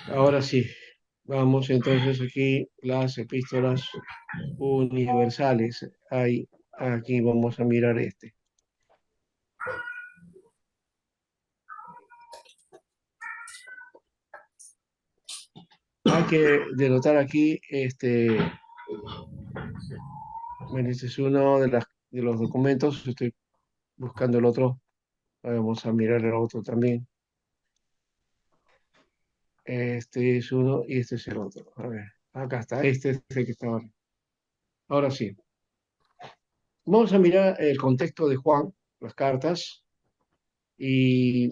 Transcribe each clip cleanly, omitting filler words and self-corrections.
Ahora sí, vamos entonces aquí las epístolas universales. Aquí vamos a mirar este. Hay que denotar aquí, bueno, este es uno de los documentos. Estoy buscando el otro. Vamos a mirar el otro también. Este es uno y este es el otro. A ver, acá está. Este es el que estaba. Ahora sí. Vamos a mirar el contexto de Juan, las cartas, y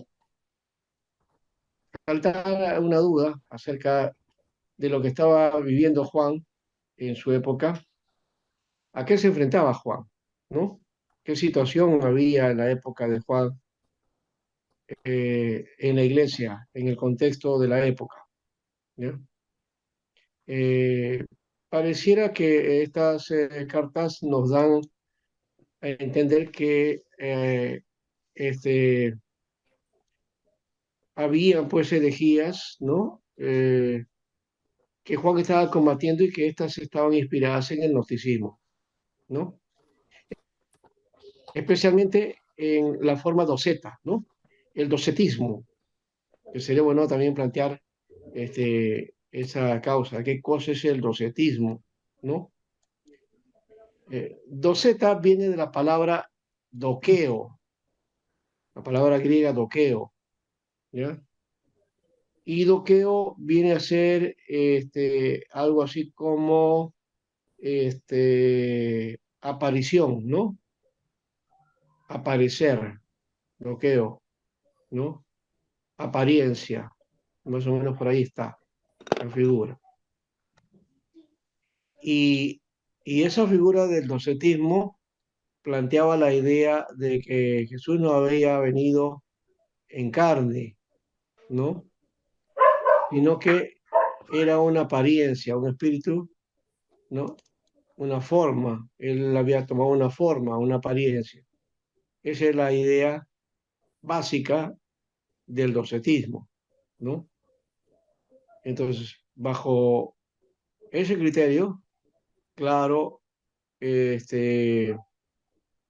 saltar una duda acerca de lo que estaba viviendo Juan en su época. ¿A qué se enfrentaba Juan? ¿No? ¿Qué situación había en la época de Juan en la iglesia, en el contexto de la época? ¿Ya? Eh, Pareciera que estas cartas nos dan a entender que este, había pues herejías, ¿no? Que Juan estaba combatiendo y que éstas estaban inspiradas en el gnosticismo, ¿no? Especialmente en la forma doceta, ¿no? El docetismo, que sería bueno también plantear esa causa, qué cosa es el docetismo, ¿no? Doceta viene de la palabra doqueo, la palabra griega doqueo, ¿ya? Y doqueo viene a ser algo así como aparición, ¿no? Aparecer, doqueo, ¿no? Apariencia, más o menos por ahí está la figura. Y, y esa figura del docetismo planteaba la idea de que Jesús no había venido en carne, ¿no? Sino que era una apariencia, un espíritu, ¿no? Una forma, él había tomado una forma, una apariencia. Esa es la idea básica del docetismo, ¿no? Entonces, bajo ese criterio, claro, este,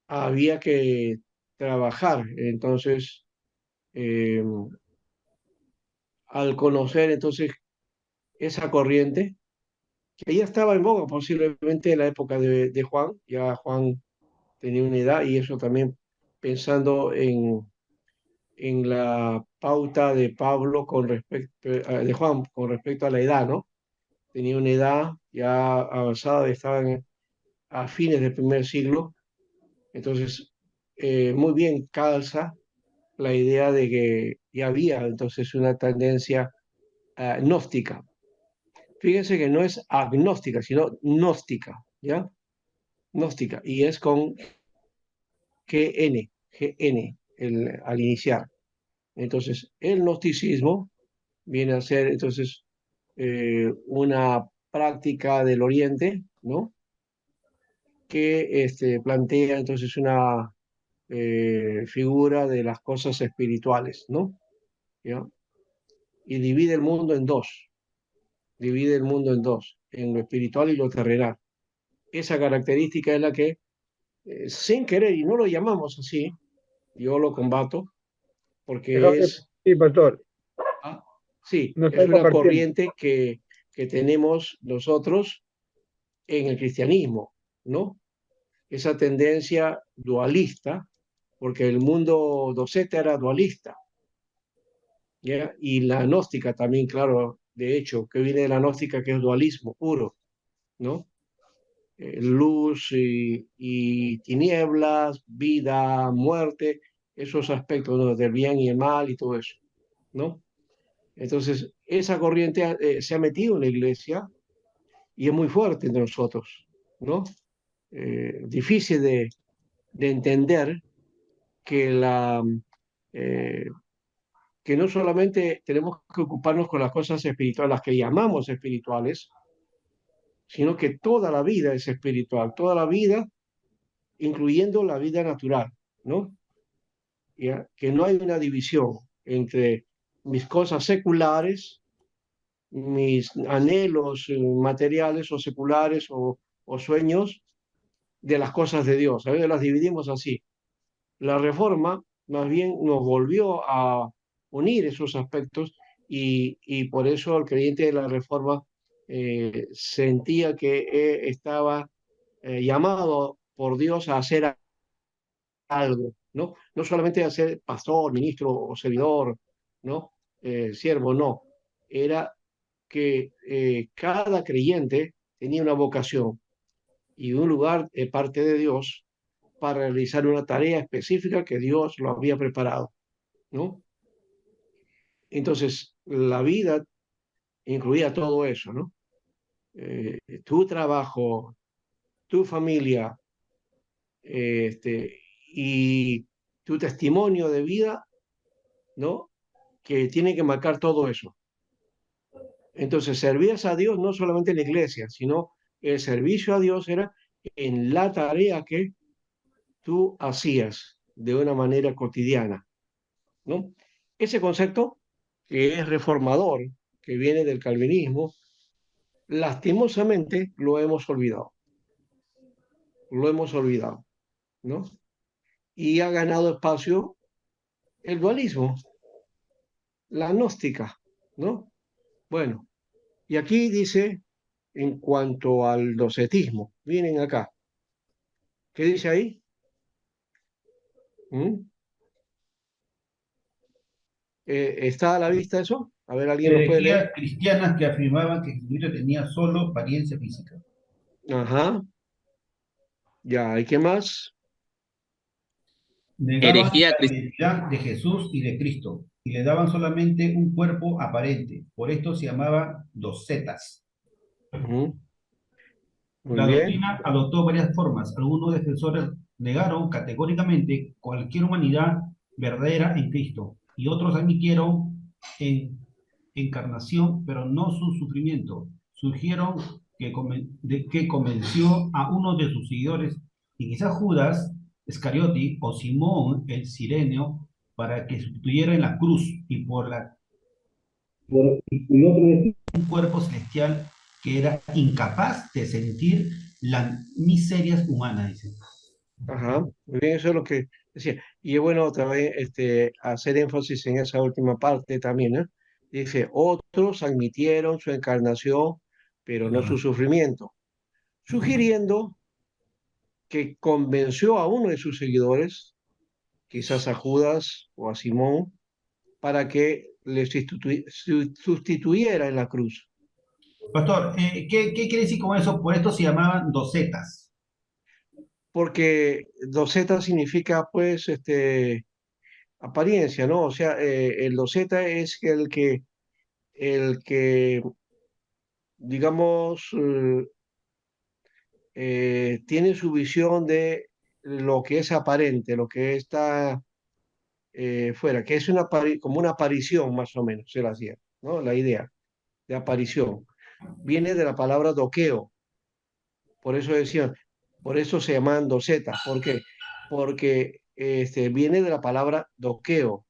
había que trabajar. Entonces, eh, al conocer entonces esa corriente, que ya estaba en boga posiblemente en la época de Juan, ya Juan tenía una edad y eso también pensando en la pauta de Pablo con respecto, de Juan con respecto a la edad, ¿no? Tenía una edad ya avanzada, estaba a fines del primer siglo, entonces muy bien calza la idea de que ya había entonces una tendencia gnóstica. Fíjense que no es agnóstica, sino gnóstica, ¿ya? Gnóstica, y es con GN, GN al iniciar. Entonces, el gnosticismo viene a ser entonces una práctica del Oriente, ¿no? Que plantea entonces una figura de las cosas espirituales, ¿no? ¿Ya? Y divide el mundo en dos, divide el mundo en dos, en lo espiritual y lo terrenal. Esa característica es la que, sin querer, y no lo llamamos así, yo lo combato, porque Déjame, es, sí, pastor, ah, sí, nos es están una compartiendo. corriente que tenemos nosotros en el cristianismo, ¿no? Esa tendencia dualista, porque el mundo docente era dualista, ¿ya? Y la gnóstica también, claro, de hecho, que viene de la gnóstica, que es dualismo puro, ¿no? Luz y tinieblas, vida, muerte, esos aspectos, ¿no? Del bien y el mal y todo eso, ¿no? Entonces, esa corriente se ha metido en la iglesia y es muy fuerte entre nosotros, ¿no? Difícil de entender que eh, que no solamente tenemos que ocuparnos con las cosas espirituales, las que llamamos espirituales, sino que toda la vida es espiritual, toda la vida, incluyendo la vida natural, ¿no? ¿Ya? Que no hay una división entre mis cosas seculares mis anhelos materiales o seculares o sueños de las cosas de Dios. A veces las dividimos así. La reforma más bien nos volvió a unir esos aspectos y por eso el creyente de la reforma sentía que estaba llamado por Dios a hacer algo, ¿no? No solamente a ser pastor, ministro o servidor, ¿no? Siervo, no. Era que cada creyente tenía una vocación y un lugar de parte de Dios para realizar una tarea específica que Dios lo había preparado, ¿no? Entonces, la vida incluía todo eso, ¿no? Tu trabajo, tu familia, y tu testimonio de vida, ¿no? Que tiene que marcar todo eso. Entonces, servías a Dios no solamente en la iglesia, sino el servicio a Dios era en la tarea que tú hacías de una manera cotidiana, ¿no? Ese concepto, que es reformador, que viene del calvinismo, lastimosamente lo hemos olvidado, ¿no? Y ha ganado espacio el dualismo, la gnóstica, ¿no? Bueno, y aquí dice, en cuanto al docetismo, vienen acá, ¿qué dice ahí? ¿Mm? ¿Está a la vista eso? A ver, ¿alguien lo puede leer? Herejías cristianas que afirmaban que Jesucristo tenía solo apariencia física. Ajá, ya, ¿y qué más? Negaban Herejía, la identidad de Jesús y de Cristo y le daban solamente un cuerpo aparente. Por esto se llamaban docetas. Ujú, muy La bien, doctrina adoptó varias formas. Algunos defensores negaron categóricamente cualquier humanidad verdadera en Cristo y otros admitieron en encarnación, pero no su sufrimiento. Surgieron que convenció a uno de sus seguidores, y quizás Judas Iscariote o Simón el Cirenio, para que sustituyera en la cruz y otro decía un cuerpo celestial que era incapaz de sentir las miserias humanas, dice. ajá, muy bien, eso es lo que decía. Y es bueno otra vez hacer énfasis en esa última parte también, ¿no? Dice, otros admitieron su encarnación, pero no su sufrimiento, sugiriendo que convenció a uno de sus seguidores, quizás a Judas o a Simón, para que le sustituyera en la cruz. Pastor, ¿qué quiere decir con eso? Por esto se llamaban docetas. Porque doseta significa, pues, apariencia, ¿no? O sea, el doseta es el que, digamos, tiene su visión de lo que es aparente, lo que está fuera, que es como una aparición, más o menos, se la hacía, ¿no? La idea de aparición viene de la palabra doqueo, por eso decían, por eso se llaman docetas. ¿Por qué? Porque viene de la palabra doqueo.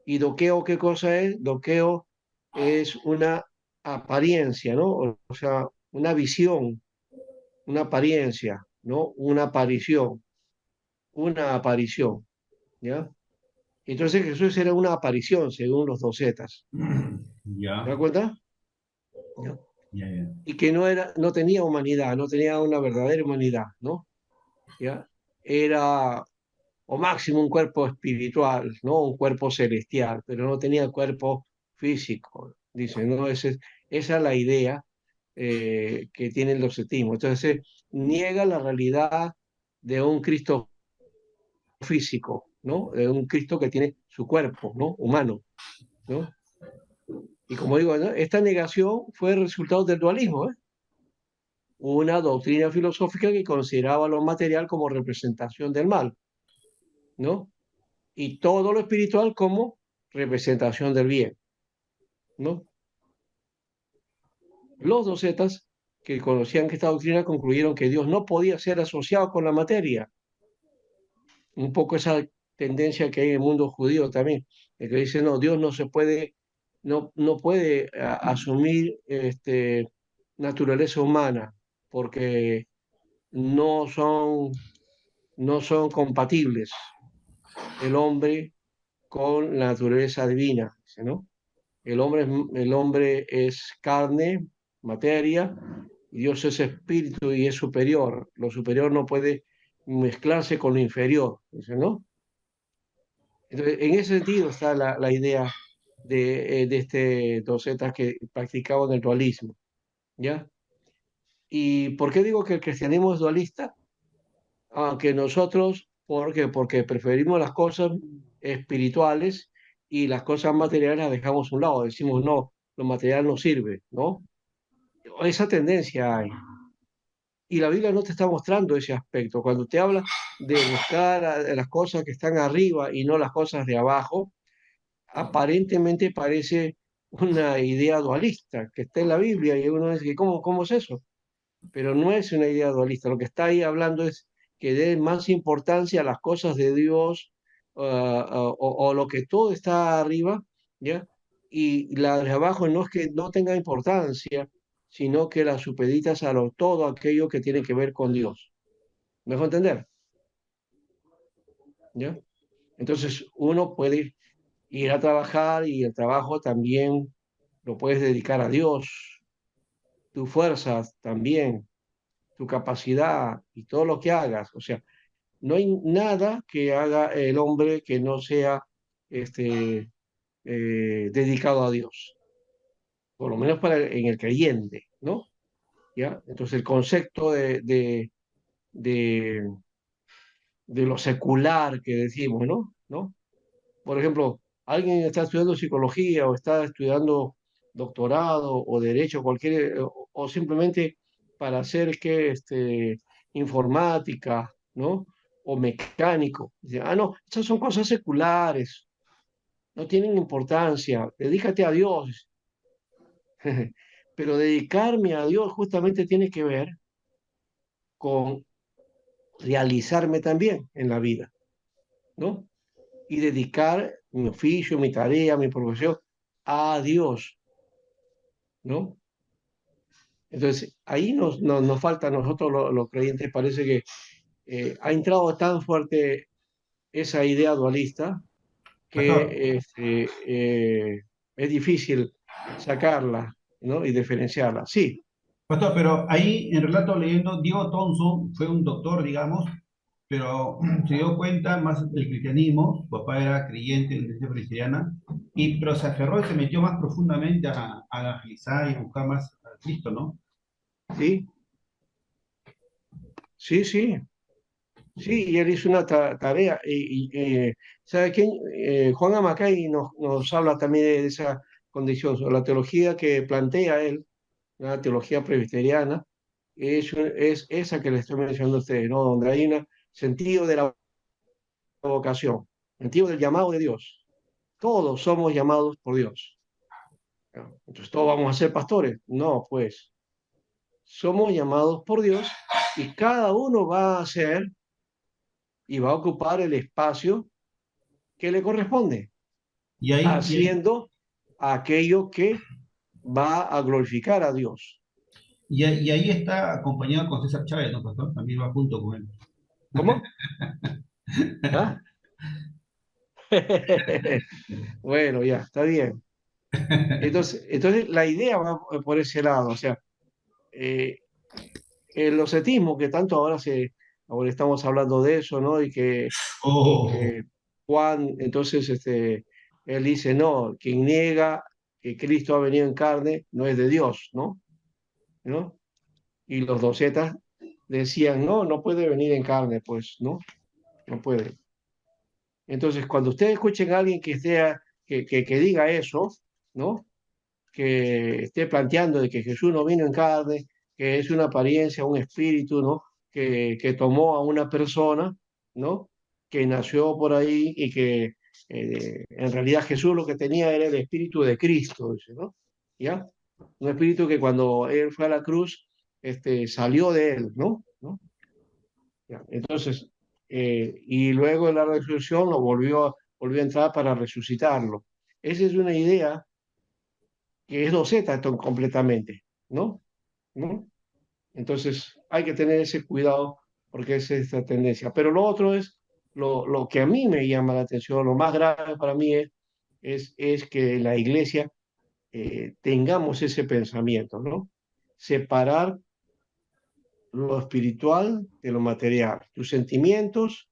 ¿Y doqueo qué cosa es? Doqueo es una apariencia, ¿no? O sea, una visión, una apariencia, ¿no? Una aparición, ¿ya? Entonces Jesús era una aparición, según los docetas. ¿Te Ya, das cuenta? ¿Ya? ya, ya. Y que no tenía humanidad, no tenía una verdadera humanidad, ¿no? ¿Ya? Era o máximo un cuerpo espiritual, ¿no? Un cuerpo celestial, pero no tenía cuerpo físico, dice, ¿no? Esa es la idea que tienen los docetismo. Entonces, niega la realidad de un Cristo físico, ¿no? De un Cristo que tiene su cuerpo, ¿no? Humano, ¿no? Y como digo, ¿no? Esta negación fue el resultado del dualismo, ¿eh? Una doctrina filosófica que consideraba lo material como representación del mal, ¿no? Y todo lo espiritual como representación del bien, ¿no? Los docetas que conocían que esta doctrina concluyeron que Dios no podía ser asociado con la materia, un poco esa tendencia que hay en el mundo judío también, de que dice, no, Dios no puede asumir naturaleza humana porque no son, no son compatibles el hombre con la naturaleza divina, dice, ¿no? El hombre es carne, materia, y Dios es espíritu y es superior. Lo superior no puede mezclarse con lo inferior, dice, ¿no? Entonces, en ese sentido está la idea de este Docetas que practicaba el dualismo, ¿ya? ¿Y por qué digo que el cristianismo es dualista? Aunque nosotros, porque preferimos las cosas espirituales y las cosas materiales las dejamos a un lado, decimos no, lo material no sirve, ¿no? Esa tendencia hay. Y la Biblia no te está mostrando ese aspecto. Cuando te habla de buscar las cosas que están arriba y no las cosas de abajo, aparentemente parece una idea dualista que está en la Biblia y uno dice, ¿cómo es eso? Pero no es una idea dualista. Lo que está ahí hablando es que dé más importancia a las cosas de Dios o lo que todo está arriba, ¿ya? Y la de abajo no es que no tenga importancia, sino que la supeditas a todo aquello que tiene que ver con Dios. ¿Me dejo entender? ¿Ya? Entonces uno puede ir a trabajar y el trabajo también lo puedes dedicar a Dios, tus fuerzas también, tu capacidad y todo lo que hagas. O sea, no hay nada que haga el hombre que no sea este, dedicado a Dios, por lo menos en el creyente, ¿no? ¿Ya? Entonces el concepto de, de lo secular que decimos, ¿no? ¿No? Por ejemplo, alguien está estudiando psicología o está estudiando doctorado o derecho, cualquier, o simplemente para hacer informática, ¿no? O mecánico. Dice, no, esas son cosas seculares, no tienen importancia, dedícate a Dios. Pero dedicarme a Dios justamente tiene que ver con realizarme también en la vida, ¿no? Y dedicar mi oficio, mi tarea, mi profesión a Dios, ¿no? Entonces, ahí nos falta a nosotros los creyentes, parece que ha entrado tan fuerte esa idea dualista Pastor, que es difícil sacarla, ¿no? Y diferenciarla. Sí, Pastor, pero ahí en relato leyendo, Diego Thompson fue un doctor, digamos, pero se dio cuenta más del cristianismo, su papá era creyente en la iglesia cristiana, pero se aferró y se metió más profundamente a evangelizar y buscar más a Cristo, ¿no? sí, sí, sí. Sí, y él hizo una tarea. ¿Sabe quién? Juan Amacay nos habla también de esa condición. Sobre la teología que plantea él, una teología presbiteriana, es esa que le estoy mencionando a ustedes, ¿no? Donde hay un sentido de la vocación, sentido del llamado de Dios. Todos somos llamados por Dios, ¿no? Entonces, ¿todos vamos a ser pastores? No, pues somos llamados por Dios y cada uno va a hacer y va a ocupar el espacio que le corresponde, Y ahí, y ahí, haciendo aquello que va a glorificar a Dios. y ahí está acompañado con César Chávez, ¿no, Pastor? También va junto con él. ¿Cómo? ¿Ah? Bueno, ya, está bien. Entonces la idea va por ese lado, o sea, eh, el docetismo que tanto ahora estamos hablando de eso, ¿no? Y que Oh, eh, Juan, entonces, él dice, no, quien niega que Cristo ha venido en carne no es de Dios, ¿no? ¿No? Y los docetas decían, no, no puede venir en carne, pues, ¿no? No puede. Entonces, cuando ustedes escuchen a alguien que diga eso, ¿no? Que esté planteando de que Jesús no vino en carne, que es una apariencia, un espíritu, ¿no? Que tomó a una persona, ¿no? Que nació por ahí y que en realidad Jesús lo que tenía era el espíritu de Cristo, dice, ¿no? ¿Ya? Un espíritu que cuando él fue a la cruz, salió de él, ¿no? ¿No? ¿Ya? Entonces, y luego en la resurrección volvió a entrar para resucitarlo. Esa es una idea que es doceta esto completamente, ¿no? ¿No? Entonces hay que tener ese cuidado porque es esta tendencia. Pero lo otro es, lo que a mí me llama la atención, lo más grave para mí es que la iglesia tengamos ese pensamiento, ¿no? Separar lo espiritual de lo material, tus sentimientos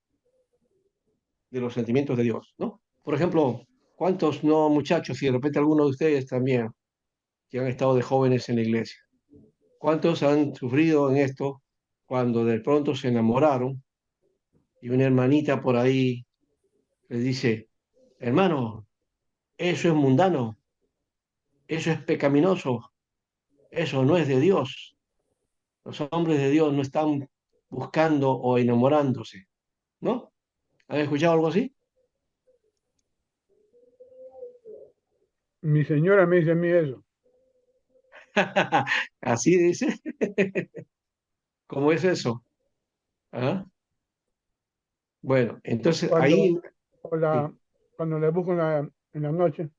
de los sentimientos de Dios, ¿no? Por ejemplo, ¿cuántos no muchachos, y de repente algunos de ustedes también, que han estado de jóvenes en la iglesia, cuántos han sufrido en esto cuando de pronto se enamoraron y una hermanita por ahí les dice, hermano, eso es mundano, eso es pecaminoso, eso no es de Dios. Los hombres de Dios no están buscando o enamorándose, ¿no? ¿Han escuchado algo así? Mi señora me dice a mí eso. Así dice. ¿Cómo es eso? ¿Ah? Bueno, entonces Cuando, ahí, sí. cuando le busco en la noche,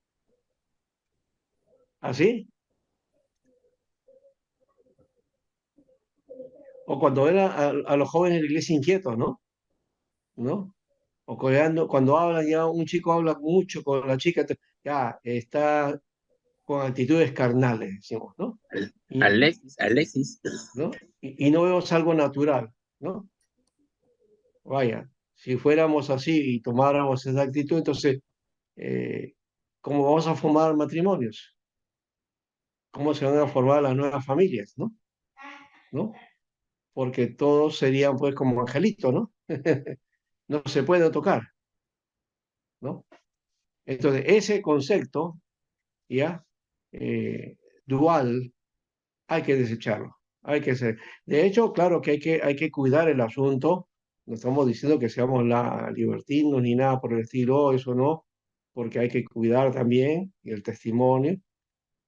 ¿Así? O cuando ven a los jóvenes de la iglesia inquietos, ¿no? ¿No? O cuando hablan, ya un chico habla mucho con la chica, ya está con actitudes carnales, decimos, ¿no? Y, Alexis, Alexis. ¿no? Y no vemos algo natural, ¿no? Vaya, si fuéramos así y tomáramos esa actitud, entonces, eh, ¿cómo vamos a formar matrimonios? ¿Cómo se van a formar las nuevas familias, ¿no? ¿No? Porque todos serían pues como angelitos, ¿no? No se puede tocar, ¿no? Entonces, ese concepto, ¿ya? Eh, dual, hay que desecharlo. Hay que ser. De hecho, claro que hay que cuidar el asunto. No estamos diciendo que seamos libertinos ni nada por el estilo, eso no, porque hay que cuidar también el testimonio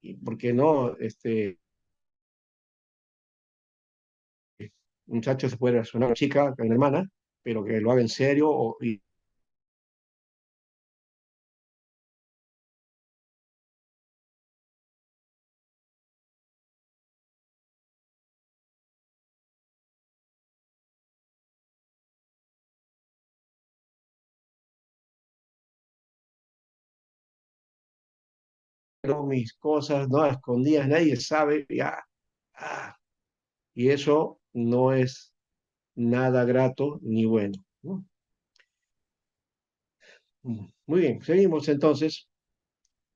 y, ¿por qué no? Un muchacho se puede relacionar con una chica, con una hermana, pero que lo haga en serio y no, mis cosas, no a escondidas, nadie sabe, ya. Ah, y eso no es nada grato ni bueno, ¿no? Muy bien, seguimos entonces.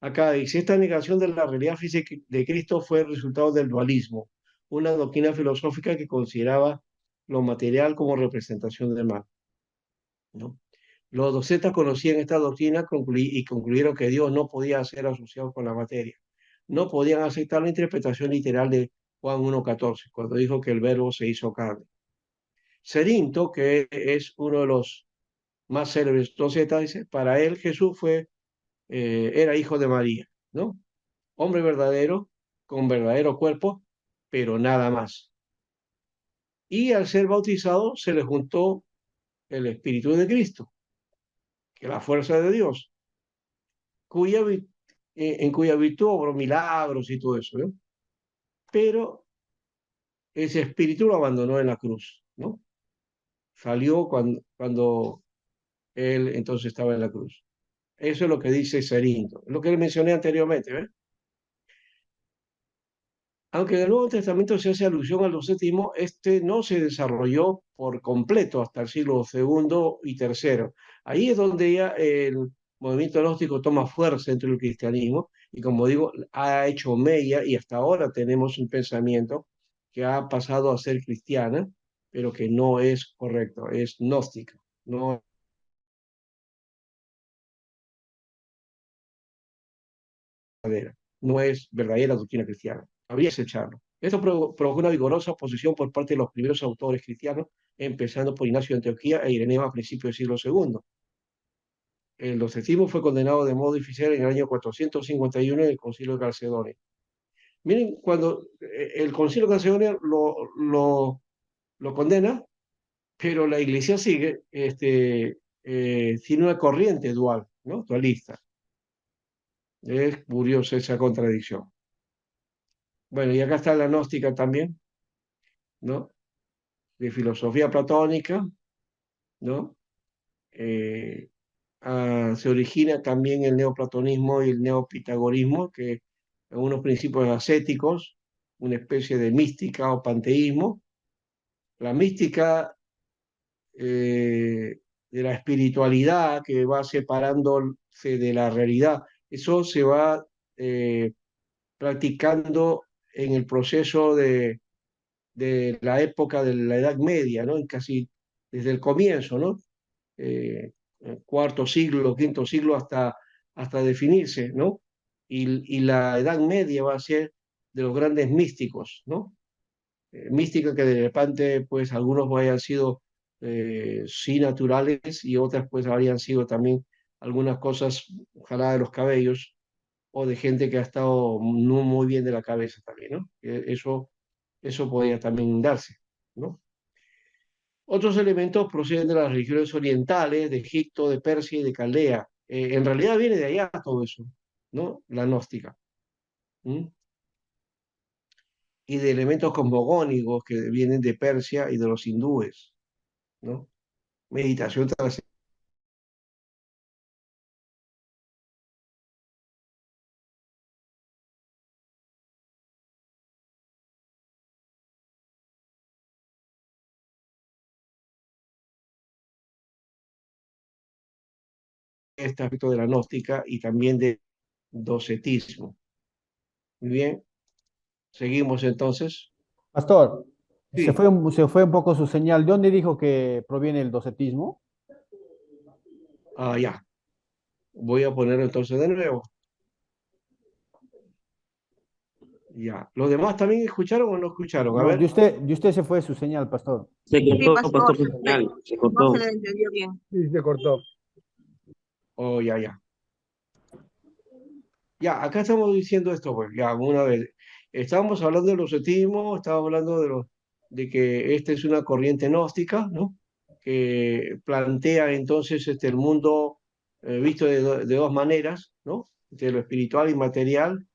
Acá dice, esta negación de la realidad física de Cristo fue el resultado del dualismo, una doctrina filosófica que consideraba lo material como representación del mal, ¿no? Los docetas conocían esta doctrina y concluyeron que Dios no podía ser asociado con la materia. No podían aceptar la interpretación literal de Juan 1.14, cuando dijo que el verbo se hizo carne. Serinto, que es uno de los más célebres docetas, dice, para él Jesús era hijo de María, ¿no? Hombre verdadero, con verdadero cuerpo, pero nada más. Y al ser bautizado se le juntó el Espíritu de Cristo, que es la fuerza de Dios, en cuya virtud obró milagros y todo eso, ¿no? Pero ese espíritu lo abandonó en la cruz, ¿no? Salió cuando él entonces estaba en la cruz. Eso es lo que dice Cerinto, lo que le mencioné anteriormente, ¿ves? Aunque en el Nuevo Testamento se hace alusión al docetismo, este no se desarrolló por completo hasta el siglo segundo y tercero. Ahí es donde ya el movimiento gnóstico toma fuerza dentro del cristianismo y, como digo, ha hecho mella y hasta ahora tenemos un pensamiento que ha pasado a ser cristiana, pero que no es correcto, es gnóstica, no no es verdadera doctrina cristiana. Habría que echarlo. Esto provocó una vigorosa oposición por parte de los primeros autores cristianos, empezando por Ignacio de Antioquía e Ireneo a principios del siglo segundo. El docetismo fue condenado de modo oficial en el año 451 en el Concilio de Calcedonia. Miren, cuando el Concilio de Calcedonia lo condena, pero la Iglesia sigue, tiene una corriente dual, ¿no? Dualista. Es curiosa esa contradicción. Bueno, y acá está la gnóstica también, ¿no? De filosofía platónica, ¿no? Eh, Se origina también el neoplatonismo y el neopitagorismo, que son unos principios ascéticos, una especie de mística o panteísmo. La mística de la espiritualidad que va separándose de la realidad, eso se va eh, practicando en el proceso de la época de la Edad Media, ¿no? Y casi desde el comienzo, ¿no? eh, Cuarto siglo, quinto siglo, hasta definirse, ¿no? Y la Edad Media va a ser de los grandes místicos, ¿no? Mística que de repente, pues algunos hayan sido sí naturales y otras pues habrían sido también algunas cosas ojalá de los cabellos o de gente que ha estado no muy bien de la cabeza también, ¿no? Eso podría también darse, ¿no? Otros elementos proceden de las religiones orientales, de Egipto, de Persia y de Caldea. En realidad viene de allá todo eso, ¿no? La gnóstica. ¿Mm? Y de elementos cosmogónicos que vienen de Persia y de los hindúes, ¿no? Meditación tras este aspecto de la gnóstica y también de docetismo. Muy bien, seguimos entonces. Pastor, Sí, se fue un poco su señal. ¿De dónde dijo que proviene el docetismo? ya. Voy a ponerlo entonces de nuevo. Ya. ¿Los demás también escucharon o no escucharon? A No, ver. de usted se fue su señal, pastor. Se Sí, cortó, pastor, pastor, su señal, se no se cortó. le entendió bien. Sí, se cortó. Oh, ya, ya. Ya, acá estamos diciendo esto, pues, ya, una vez. Estábamos hablando del docetismo, estábamos hablando de que esta es una corriente gnóstica, ¿no? Que plantea entonces el mundo visto de dos maneras, ¿no? De lo espiritual y material,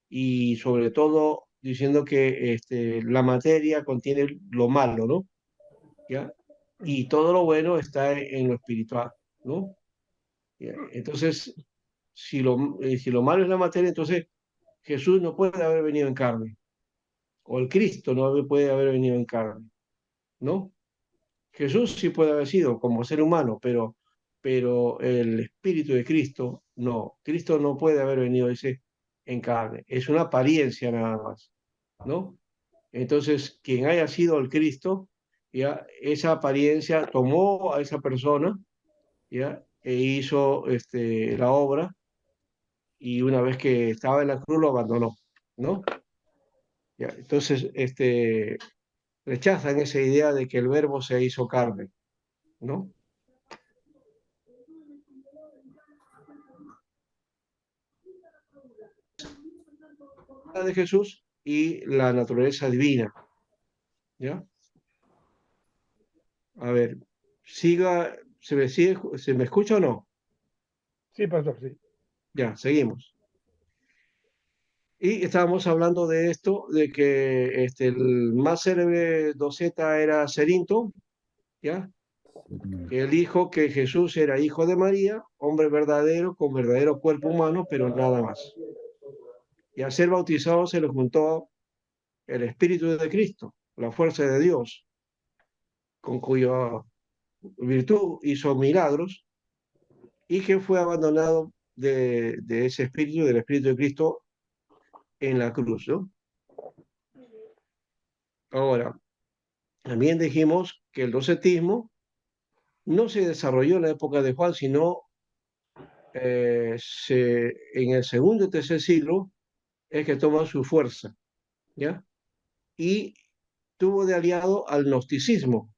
y sobre todo diciendo que la materia contiene lo malo, ¿no? ¿Ya? Y todo lo bueno está en lo espiritual, ¿no? ¿Ya? Entonces, si lo malo es la materia, entonces Jesús no puede haber venido en carne, o el Cristo no puede haber venido en carne, ¿no? Jesús sí puede haber sido como ser humano, pero el Espíritu de Cristo no. Cristo no puede haber venido ese en carne, es una apariencia nada más, ¿no? Entonces, quien haya sido el Cristo, ya esa apariencia tomó a esa persona, ya e hizo la obra y una vez que estaba en la cruz lo abandonó, ¿no? Ya, entonces, rechazan esa idea de que el verbo se hizo carne, ¿no? La de Jesús y la naturaleza divina, ¿ya? A ver, siga, ¿se me escucha o no? Sí, pastor, sí. Ya, seguimos. Y estábamos hablando de esto, de que el más célebre doceta era Cerinto, ¿ya? Que él dijo que Jesús era hijo de María, hombre verdadero, con verdadero cuerpo humano, pero nada más. Y al ser bautizado se le juntó el Espíritu de Cristo, la fuerza de Dios, con cuya virtud hizo milagros y que fue abandonado de ese Espíritu, del Espíritu de Cristo en la cruz, ¿no? Ahora, también dijimos que el docetismo no se desarrolló en la época de Juan, sino en el segundo y tercer siglo es que toma su fuerza, ¿ya? Y tuvo de aliado al gnosticismo,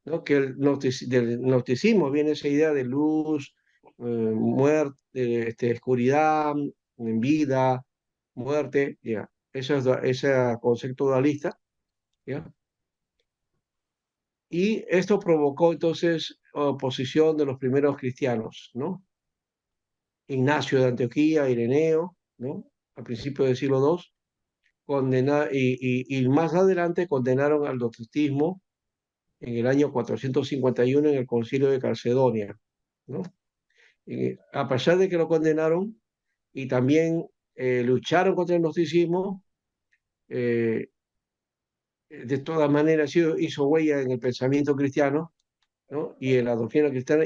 ¿no? Que del gnosticismo viene esa idea de luz, muerte, oscuridad, vida, muerte, ¿ya? Ese concepto dualista, ¿ya? Y esto provocó entonces oposición de los primeros cristianos, ¿no? Ignacio de Antioquía, Ireneo, ¿no? A principios del siglo II, y más adelante condenaron al docetismo en el año 451 en el Concilio de Calcedonia, ¿no? A pesar de que lo condenaron y también lucharon contra el gnosticismo, eh, de todas maneras hizo huella en el pensamiento cristiano, ¿no? Y en la doctrina cristiana.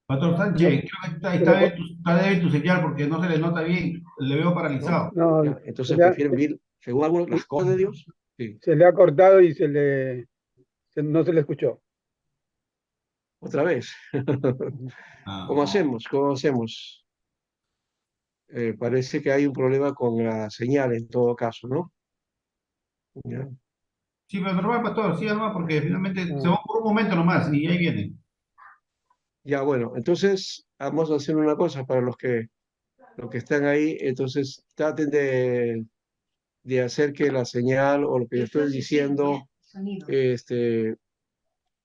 Pastor No, Sánchez, creo que se le, está débil tu señal porque no se le nota bien, le veo ¿No? paralizado. no, ¿Ya? Entonces prefieren vivir, según algunos, las cosas de Dios. Sí. se le ha cortado y no se le escuchó. Otra vez. ¿Cómo Ah. hacemos? ¿Cómo hacemos? Parece que hay un problema con la señal en todo caso, ¿no? ¿Ya? Sí, pero normal, pastor, sí, normal, porque finalmente se Ah, va por un momento nomás y ahí viene. Ya, bueno, entonces vamos a hacer una cosa para los que están ahí, entonces traten de hacer que la señal o lo que yo estoy diciendo, este,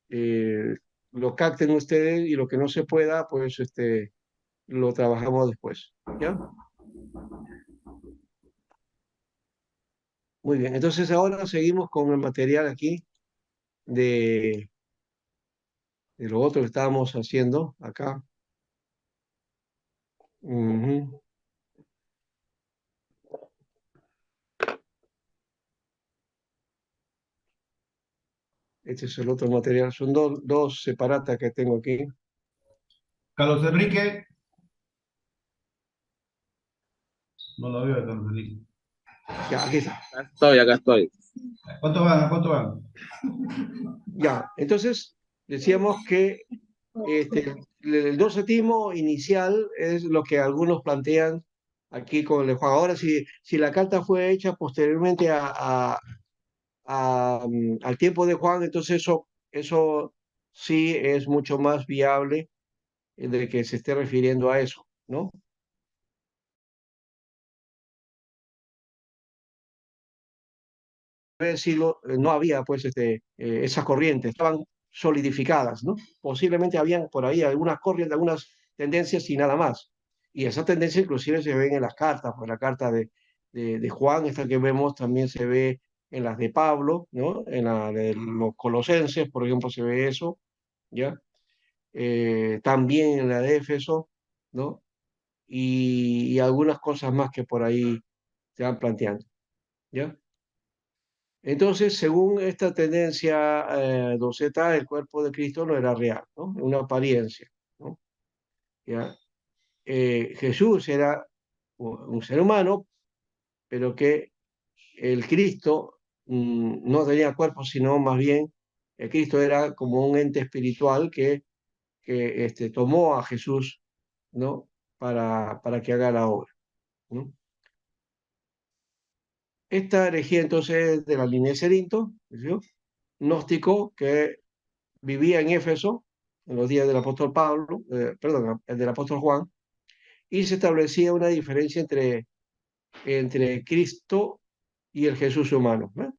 eh, lo capten ustedes y lo que no se pueda, pues lo trabajamos después. ¿Ya? Muy bien, entonces ahora seguimos con el material aquí de, de lo otro que estábamos haciendo acá. Ujú. Este es el otro material, son dos separatas que tengo aquí. Carlos Enrique, no lo veo, Carlos Enrique. Ya, aquí está. Acá estoy. ¿Cuánto van? ¿A cuánto van? Ya, entonces decíamos que el docetismo inicial es lo que algunos plantean aquí con el de Juan. Ahora, si la carta fue hecha posteriormente al tiempo de Juan, entonces eso sí es mucho más viable de que se esté refiriendo a eso, ¿no? Siglo no había pues esas corrientes, estaban solidificadas, ¿no? Posiblemente habían por ahí algunas corrientes, algunas tendencias y nada más. Y esas tendencias inclusive se ven en las cartas, pues la carta de Juan, esta que vemos, también se ve en las de Pablo, ¿no? En la de los colosenses, por ejemplo, se ve eso, ¿ya? También en la de Éfeso, ¿no? Y algunas cosas más que por ahí se van planteando, ¿ya? Entonces, según esta tendencia doceta, el cuerpo de Cristo no era real, ¿no? Una apariencia, ¿no? ¿Ya? Jesús era un ser humano, pero que el Cristo no tenía cuerpo, sino más bien el Cristo era como un ente espiritual que tomó a Jesús, ¿no? Para que haga la obra, ¿no? Esta herejía entonces es de la línea de Cerinto, ¿sí? Gnóstico, que vivía en Éfeso en los días del apóstol Pablo, perdón, el del apóstol Juan, y se establecía una diferencia entre Cristo y el Jesús humano, ¿no?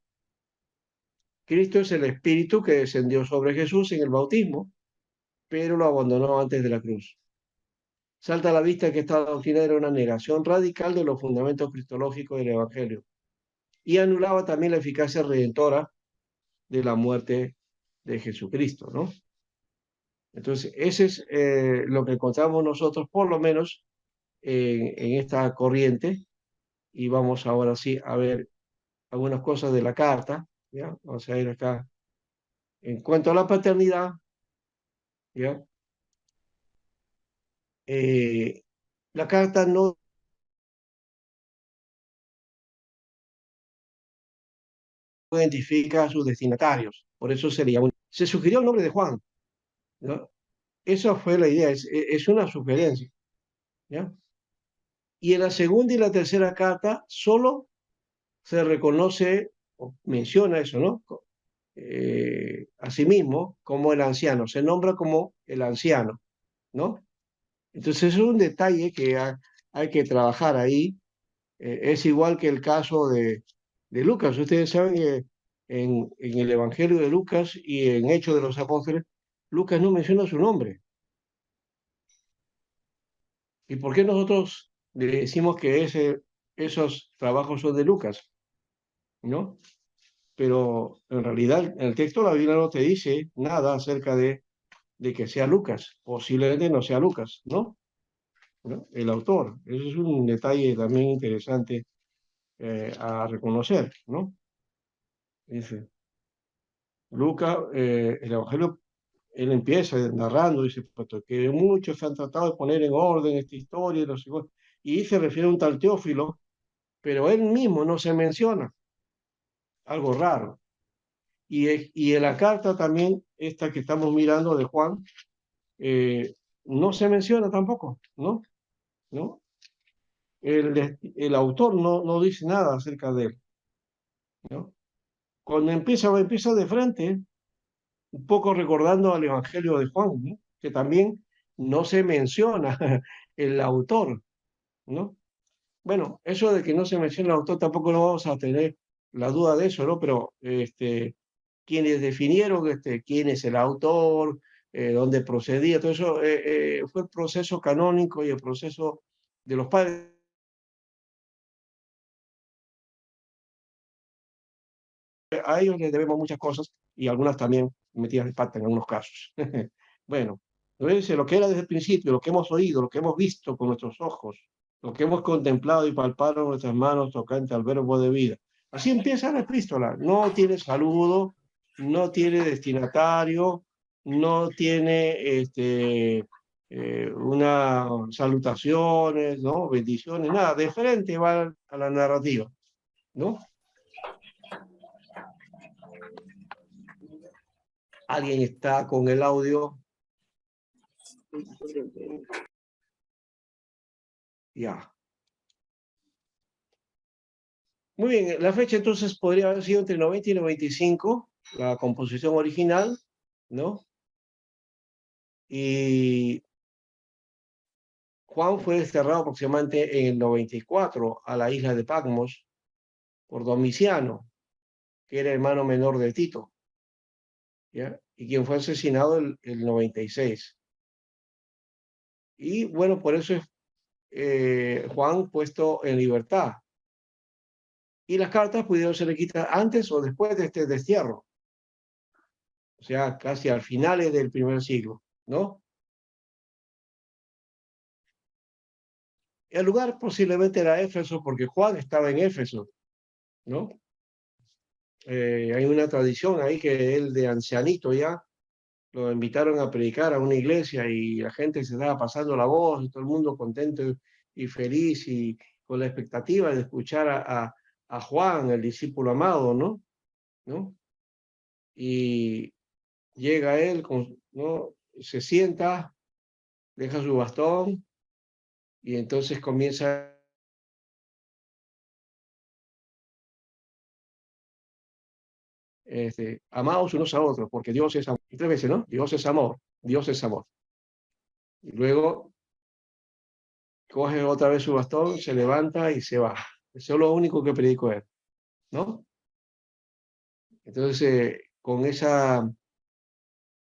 Cristo es el Espíritu que descendió sobre Jesús en el bautismo, pero lo abandonó antes de la cruz. Salta a la vista que esta doctrina era una negación radical de los fundamentos cristológicos del Evangelio y anulaba también la eficacia redentora de la muerte de Jesucristo, ¿no? Entonces, ese es lo que encontramos nosotros, por lo menos, en esta corriente, y vamos ahora sí a ver algunas cosas de la carta, ¿ya? Vamos a ir acá. En cuanto a la paternidad, ¿ya? La carta no identifica a sus destinatarios, por eso se sugirió el nombre de Juan, ¿no? Esa fue la idea, es una sugerencia, ¿ya? Y en la segunda y la tercera carta solo se reconoce, o menciona eso, ¿no? A sí mismo como el anciano, se nombra como el anciano, ¿no? Entonces es un detalle que hay que trabajar ahí. Es igual que el caso de Lucas. Ustedes saben que en el Evangelio de Lucas y en Hechos de los Apóstoles, Lucas no menciona su nombre. ¿Y por qué nosotros le decimos que esos trabajos son de Lucas? ¿No? Pero en realidad en el texto la Biblia no te dice nada acerca de que sea Lucas. Posiblemente no sea Lucas, ¿no? ¿No? El autor. Eso es un detalle también interesante a reconocer, ¿no? Dice, Lucas, el Evangelio, él empieza narrando, dice, puesto que muchos han tratado de poner en orden esta historia, y se refiere a un tal Teófilo, pero él mismo no se menciona, algo raro. Y en la carta también, esta que estamos mirando de Juan, no se menciona tampoco, ¿no? ¿No? El autor no dice nada acerca de él, ¿no? Cuando empieza de frente, un poco recordando al Evangelio de Juan, ¿no? Que también no se menciona el autor, ¿no? Bueno, eso de que no se menciona el autor tampoco no vamos a tener la duda de eso, ¿no? Pero quienes definieron quién es el autor, dónde procedía, todo eso fue el proceso canónico y el proceso de los padres. A ellos les debemos muchas cosas y algunas también metidas de pata en algunos casos. Bueno, entonces lo que era desde el principio, lo que hemos oído, lo que hemos visto con nuestros ojos, lo que hemos contemplado y palpado en nuestras manos tocante al verbo de vida. Así empieza la epístola. No tiene saludo, no tiene destinatario, no tiene una salutaciones, ¿no? Bendiciones, nada. De frente va a la narrativa, ¿no? Alguien está con el audio. Ya. Muy bien, la fecha entonces podría haber sido entre 90 y 95, la composición original, ¿no? Y Juan fue desterrado aproximadamente en el 94 a la isla de Patmos por Domiciano, que era hermano menor de Tito, ¿ya? Y quien fue asesinado el 96. Y bueno, por eso es Juan puesto en libertad. Y las cartas pudieron ser escritas antes o después de este destierro, o sea, casi al finales del primer siglo, ¿no? El lugar posiblemente era Éfeso porque Juan estaba en Éfeso, ¿no? Hay una tradición ahí que él de ancianito ya lo invitaron a predicar a una iglesia y la gente se estaba pasando la voz y todo el mundo contento y feliz y con la expectativa de escuchar a Juan, el discípulo amado, ¿no? ¿No? Y llega él, ¿no? Se sienta, deja su bastón y entonces comienza amados unos a otros, porque Dios es amor. Y 3 veces, ¿no? Dios es amor, Dios es amor. Y luego coge otra vez su bastón, se levanta y se va. Eso es lo único que predicó él, ¿no? Entonces, con esa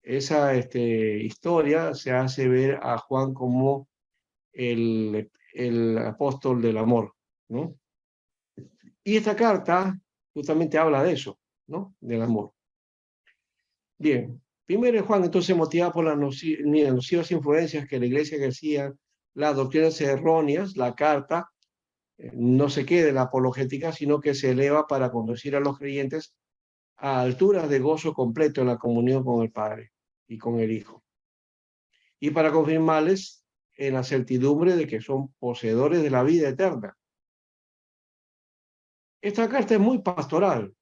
historia se hace ver a Juan como el apóstol del amor, ¿no? Y esta carta justamente habla de eso, ¿no? Del amor. Bien, primero Juan entonces motivado por las nocivas influencias que la iglesia ejercía, las doctrinas erróneas, la carta no se queda en la apologética, sino que se eleva para conducir a los creyentes a alturas de gozo completo en la comunión con el Padre y con el Hijo. Y para confirmarles en la certidumbre de que son poseedores de la vida eterna. Esta carta es muy pastoral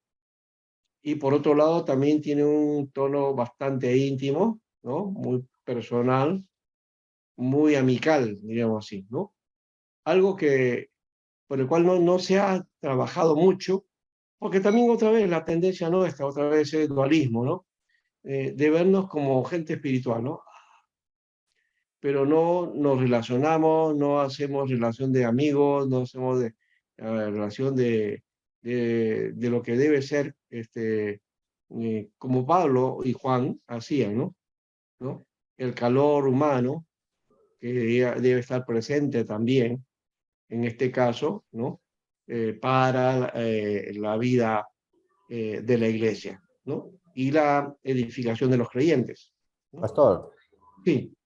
y por otro lado también tiene un tono bastante íntimo, ¿no? Muy personal, muy amical, diríamos así, ¿no? Algo que, por el cual no se ha trabajado mucho, porque también otra vez la tendencia nuestra, otra vez es el dualismo, ¿no? De vernos como gente espiritual, ¿no? Pero no nos relacionamos, no hacemos relación de amigos, no hacemos relación de lo que debe ser, como Pablo y Juan hacían, ¿no? El calor humano, que debe estar presente también, en este caso, ¿no? Para la vida de la iglesia, ¿no? Y la edificación de los creyentes, ¿no? Pastor, Sí,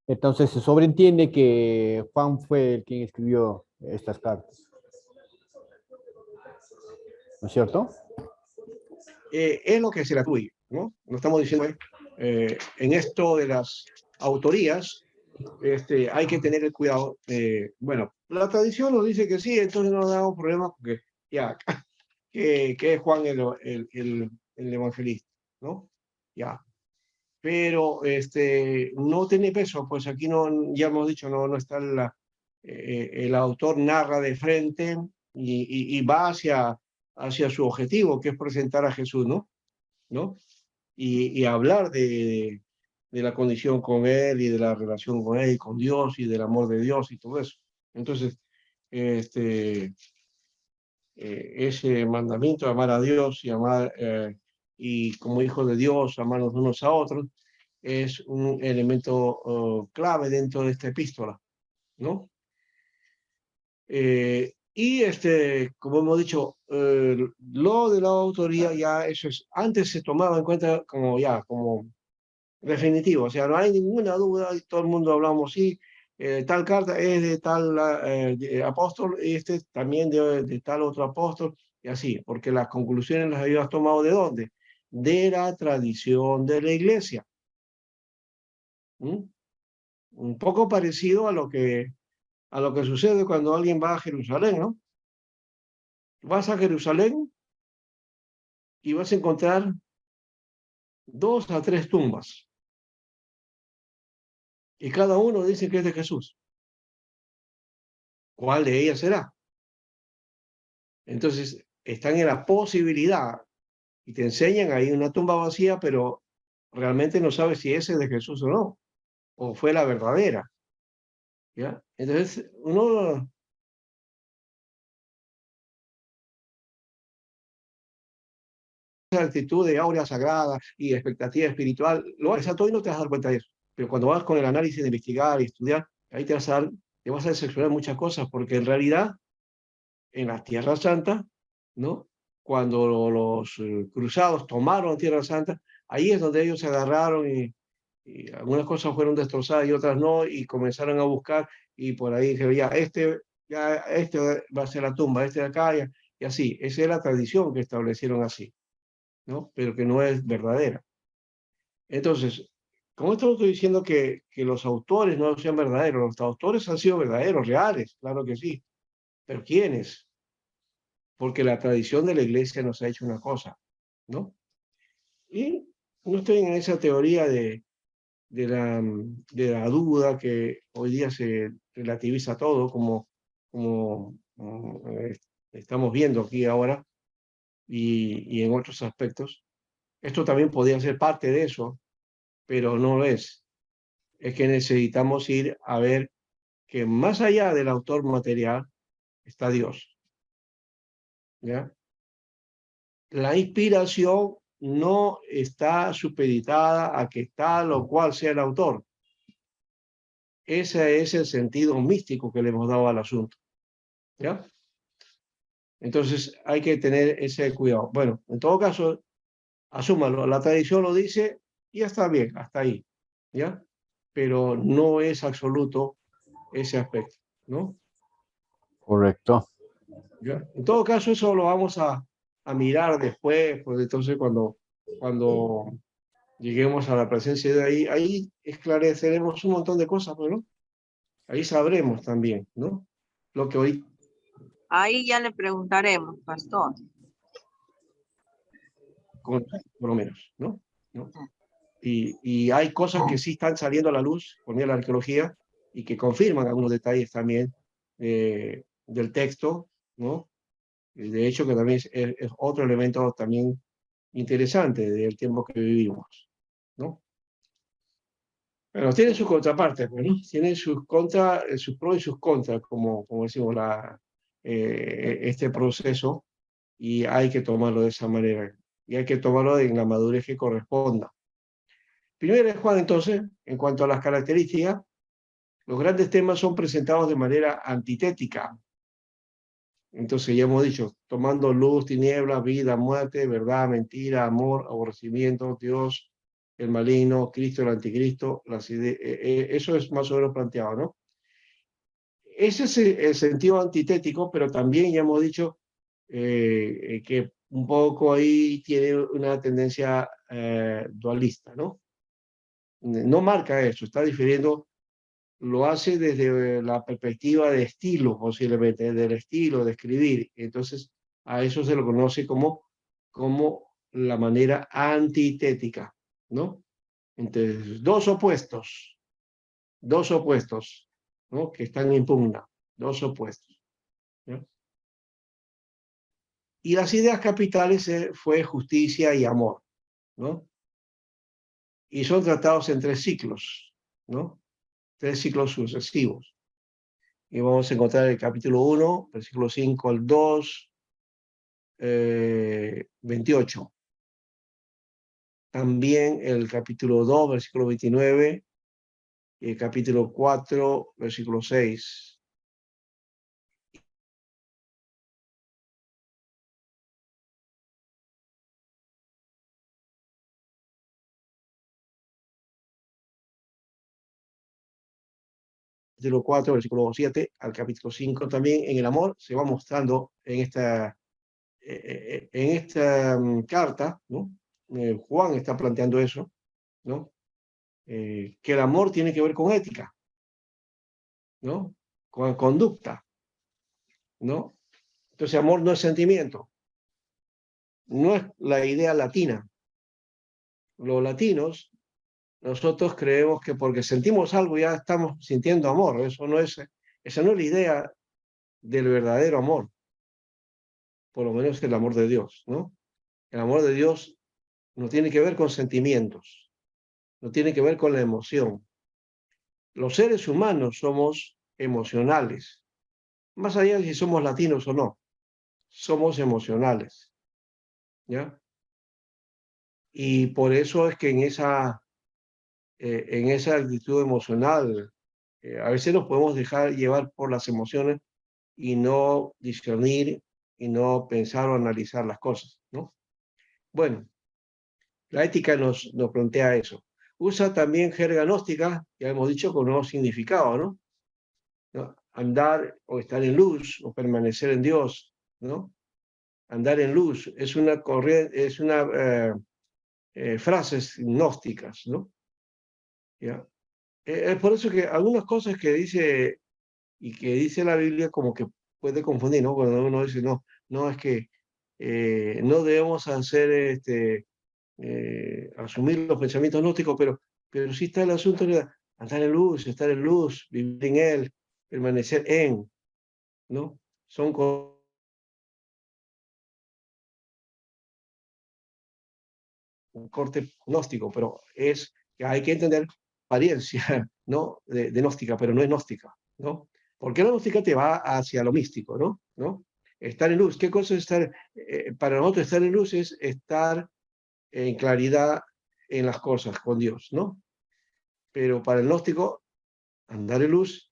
entonces se sobreentiende que Juan fue el quien escribió estas cartas, ¿no es cierto? es lo que se le atribuye, ¿no? No estamos diciendo, en esto de las autorías, hay que tener el cuidado. Bueno, la tradición nos dice que sí, entonces no nos damos problemas porque ya, que es Juan el evangelista, ¿no? Ya. Pero no tiene peso, pues aquí no, ya hemos dicho, no está el autor narra de frente y va hacia su objetivo, que es presentar a Jesús, ¿no? Y hablar de la condición con Él y de la relación con Él, con Dios y del amor de Dios y todo eso. Entonces, ese mandamiento de amar a Dios y amar, y como hijos de Dios, amarnos unos a otros, es un elemento clave dentro de esta epístola, ¿no? Y como hemos dicho, lo de la autoría ya eso es, antes se tomaba en cuenta como ya, como definitivo, o sea, no hay ninguna duda, y todo el mundo hablamos, sí, tal carta es de tal apóstol, y también de tal otro apóstol, y así, porque las conclusiones las habías tomado ¿de dónde? De la tradición de la iglesia. ¿Mm? Un poco parecido a lo que sucede cuando alguien va a Jerusalén, ¿no? Vas a Jerusalén y vas a encontrar 2 a 3 tumbas, y cada uno dice que es de Jesús. ¿Cuál de ellas será? Entonces, están en la posibilidad y te enseñan ahí una tumba vacía, pero realmente no sabes si ese es de Jesús o no, o fue la verdadera, ¿ya? Entonces, uno, esa actitud de aura sagrada y expectativa espiritual, lo haces a todo y no te vas a dar cuenta de eso. Pero cuando vas con el análisis de investigar y estudiar, ahí te vas a decepcionar muchas cosas, porque en realidad, en la Tierra Santa, ¿no? Cuando los cruzados tomaron Tierra Santa, ahí es donde ellos se agarraron y algunas cosas fueron destrozadas y otras no, y comenzaron a buscar, y por ahí dijeron, ya, este va a ser la tumba, este de acá, y así. Esa es la tradición que establecieron así, ¿no? Pero que no es verdadera. Entonces, con esto no estoy diciendo que los autores no sean verdaderos, los autores han sido verdaderos, reales, claro que sí, pero ¿quiénes? Porque la tradición de la iglesia nos ha hecho una cosa, ¿no? Y no estoy en esa teoría de la duda que hoy día se relativiza todo, como estamos viendo aquí ahora y en otros aspectos. Esto también podría ser parte de eso, pero no lo es. Es que necesitamos ir a ver que más allá del autor material está Dios, ¿ya? La inspiración no está supeditada a que tal o cual sea el autor. Ese es el sentido místico que le hemos dado al asunto, ¿ya? Entonces hay que tener ese cuidado. Bueno, en todo caso, asúmalo, la tradición lo dice y ya está bien, hasta ahí, ¿ya? Pero no es absoluto ese aspecto, ¿no? Correcto. ¿Ya? En todo caso, eso lo vamos a mirar después, pues entonces cuando lleguemos a la presencia de ahí esclareceremos un montón de cosas, pues, ¿no? Ahí sabremos también, ¿no? Lo que hoy, Ahí ya le preguntaremos, pastor. por lo menos, ¿no? ¿No? Y hay cosas que sí están saliendo a la luz por medio de la arqueología y que confirman algunos detalles también del texto, ¿no? Y de hecho, que también es otro elemento también interesante del tiempo que vivimos, ¿no? Pero tiene sus contrapartes, pues, ¿no? Tiene sus pros y sus contras, como decimos, este proceso. y hay que tomarlo de esa manera. Y hay que tomarlo en la madurez que corresponda. Primero de Juan, entonces, en cuanto a las características, los grandes temas son presentados de manera antitética. Entonces ya hemos dicho, tomando luz, tinieblas, vida, muerte, verdad, mentira, amor, aborrecimiento, Dios, el maligno, Cristo, el anticristo, eso es más o menos planteado, ¿no? Ese es el sentido antitético, pero también ya hemos dicho que un poco ahí tiene una tendencia dualista, ¿no? No marca eso, está difiriendo, lo hace desde la perspectiva de estilo, posiblemente, del estilo de escribir. Entonces, a eso se lo conoce como la manera antitética, ¿no? Entonces, dos opuestos, ¿no? Que están en pugna, dos opuestos, ¿no? Y las ideas capitales fue justicia y amor, ¿no? Y son tratados en 3 ciclos, ¿no? 3 ciclos sucesivos. Y vamos a encontrar el capítulo 1, versículo 5 al 2, 28. También el capítulo 2, versículo 29, y el capítulo 4, versículo 6. Capítulo 4, versículo 7 al capítulo 5 también en el amor se va mostrando en esta carta, ¿no? Juan está planteando eso, ¿no? Que el amor tiene que ver con ética, ¿no? Con conducta, ¿no? Entonces, amor no es sentimiento, no es la idea latina. Los latinos, nosotros creemos que porque sentimos algo ya estamos sintiendo amor. Esa no es la idea del verdadero amor, por lo menos el amor de Dios, ¿no? El amor de Dios no tiene que ver con sentimientos, no tiene que ver con la emoción. Los seres humanos somos emocionales, más allá de si somos latinos o no, somos emocionales, ¿ya? Y por eso es que en esa actitud emocional, a veces nos podemos dejar llevar por las emociones y no discernir y no pensar o analizar las cosas, ¿no? Bueno, la ética nos plantea eso. Usa también jerga gnóstica, ya hemos dicho, con nuevo significado, ¿no? ¿No? Andar o estar en luz o permanecer en Dios, ¿no? Andar en luz es una frases gnósticas, ¿no? ¿Ya? Es por eso que algunas cosas que dice y que dice la Biblia como que puede confundir, ¿no? Cuando uno dice, no, no, es que no debemos hacer, asumir los pensamientos gnósticos, pero sí está el asunto de andar en luz, estar en luz, vivir en Él, permanecer en, ¿no? Son un corte gnóstico, pero es que hay que entender apariencia, ¿no? De gnóstica, pero no es gnóstica, ¿no? Porque la gnóstica te va hacia lo místico, ¿no? ¿No? Estar en luz. ¿Qué cosa es estar? Para nosotros estar en luz es estar en claridad en las cosas con Dios, ¿no? Pero para el gnóstico, andar en luz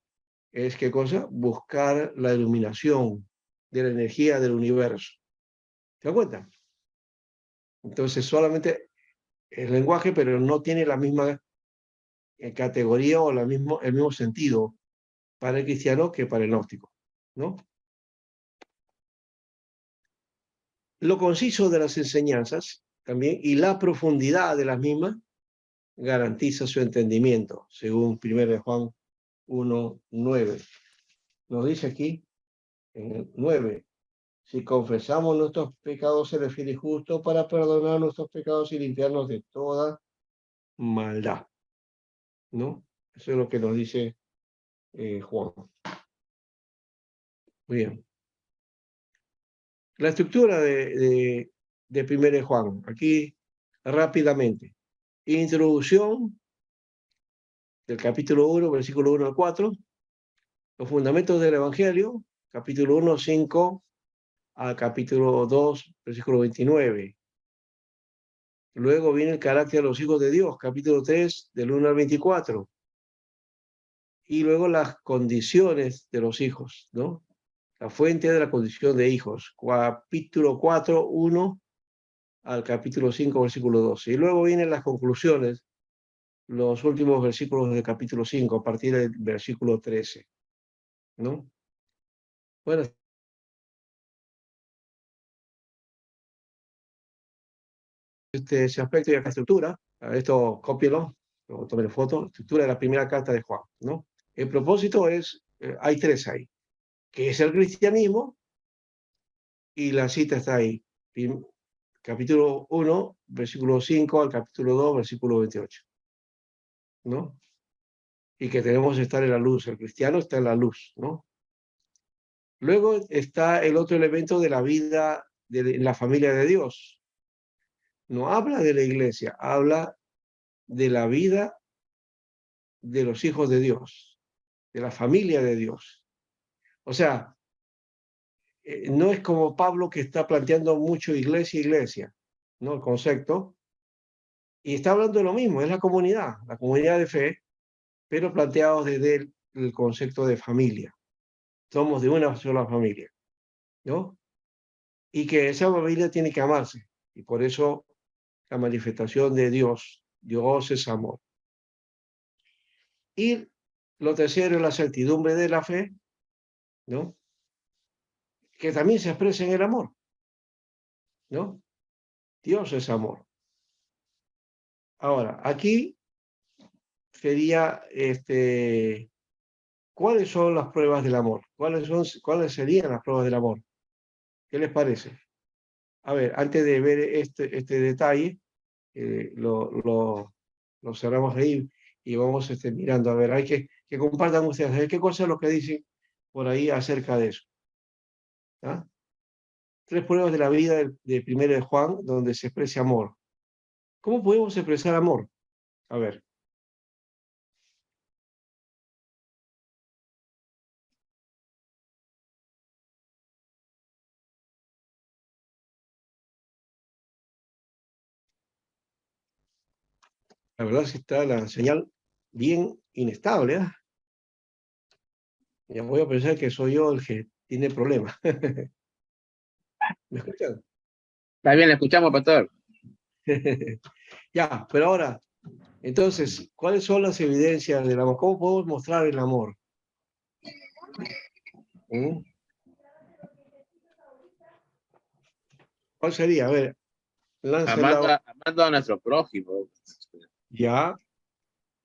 es ¿qué cosa? Buscar la iluminación de la energía del universo. ¿Te das cuenta? Entonces solamente el lenguaje, pero no tiene la misma categoría o el mismo sentido para el cristiano que para el gnóstico, ¿no? Lo conciso de las enseñanzas también y la profundidad de las mismas garantiza su entendimiento, según 1 Juan 1:9. Nos dice aquí, en el 9, si confesamos nuestros pecados, se refiere justo para perdonar nuestros pecados y limpiarnos de toda maldad, ¿no? Eso es lo que nos dice Juan. Muy bien. La estructura de 1 Juan, aquí rápidamente. Introducción del capítulo 1, versículo 1 al 4. Los fundamentos del Evangelio, capítulo 1, 5 al capítulo 2, versículo 29. Luego viene el carácter de los hijos de Dios, capítulo 3, del 1 al 24. Y luego las condiciones de los hijos, ¿no? La fuente de la condición de hijos, capítulo 4, 1 al capítulo 5, versículo 12. Y luego vienen las conclusiones, los últimos versículos del capítulo 5, a partir del versículo 13, ¿no? Bueno, ese aspecto y esta estructura, esto cópielo, o tomen foto, estructura de la primera carta de Juan, ¿no? El propósito es, hay tres ahí, que es el cristianismo, y la cita está ahí, capítulo 1, versículo 5 al capítulo 2, versículo 28, ¿no? Y que tenemos que estar en la luz, el cristiano está en la luz, ¿no? Luego está el otro elemento de la vida de la familia de Dios. No habla de la iglesia, habla de la vida de los hijos de Dios, de la familia de Dios. O sea, no es como Pablo que está planteando mucho iglesia, ¿no? El concepto. Y está hablando de lo mismo, es la comunidad de fe, pero planteados desde el concepto de familia. Somos de una sola familia, ¿no? Y que esa familia tiene que amarse. Y por eso la manifestación de Dios, Dios es amor. Y lo tercero es la certidumbre de la fe, ¿no? Que también se expresa en el amor, ¿no? Dios es amor. Ahora, aquí sería, ¿cuáles son las pruebas del amor? ¿Cuáles serían las pruebas del amor? ¿Qué les parece? A ver, antes de ver este detalle, lo cerramos ahí y vamos mirando. A ver, hay que compartan ustedes, a ver qué cosas es lo que dicen por ahí acerca de eso. ¿Ah? Tres pruebas de la vida de primero de Juan, donde se expresa amor. ¿Cómo podemos expresar amor? A ver. La verdad es que está la señal bien inestable, ¿eh? Ya voy a pensar que soy yo el que tiene problemas. ¿Me escuchan? Está bien, le escuchamos, pastor. Ya, pero ahora, entonces, ¿cuáles son las evidencias del amor? ¿Cómo podemos mostrar el amor? ¿Mm? ¿Cuál sería? A ver, láncela. Amando a nuestro prójimo. Ya.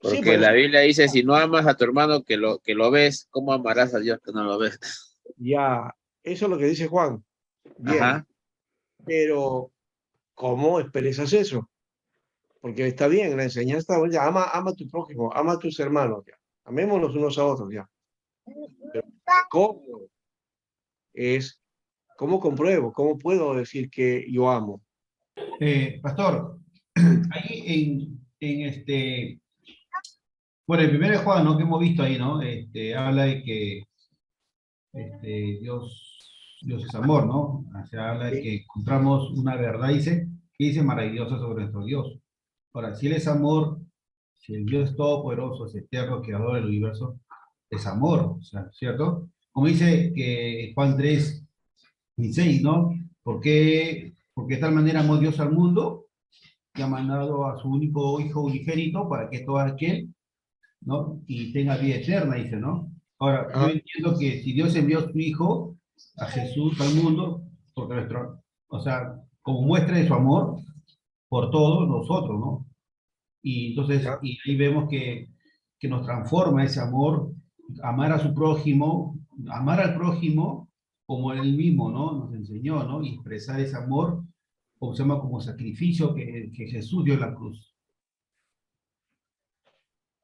Sí, Porque pues, la Biblia dice, si no amas a tu hermano que lo ves, ¿cómo amarás a Dios que no lo ves? ya. Eso es lo que dice Juan. Bien. Ajá. Pero, ¿cómo expresas eso? Porque está bien, la enseñanza, ya, ama a tu prójimo, ama a tus hermanos, ya. Amémonos unos a otros, ya. Pero, ¿cómo es? ¿Cómo compruebo? ¿Cómo puedo decir que yo amo? Pastor, ahí bueno, el primer de Juan, ¿no? Que hemos visto ahí, ¿no? Habla de que Dios es amor, ¿no? O sea, habla de Sí. que encontramos una verdad, que dice maravillosa sobre nuestro Dios. Ahora, si Él es amor, si el Dios todopoderoso, es eterno, creador del universo, es amor, o sea, ¿cierto? Como dice que Juan 3:16, ¿no? Porque de tal manera amó Dios al mundo, que ha mandado a su único Hijo unigénito para que todo aquel, ¿no? Y tenga vida eterna, dice, ¿no? Ahora, yo Ah, entiendo que si Dios envió a su Hijo, a Jesús, al mundo, porque o sea, como muestra de su amor por todos nosotros, ¿no? Y entonces, ya. y ahí vemos que nos transforma ese amor, amar a su prójimo, amar al prójimo como él mismo, ¿no? Nos enseñó, ¿no? Y expresar ese amor, como se llama, como sacrificio que Jesús dio en la cruz.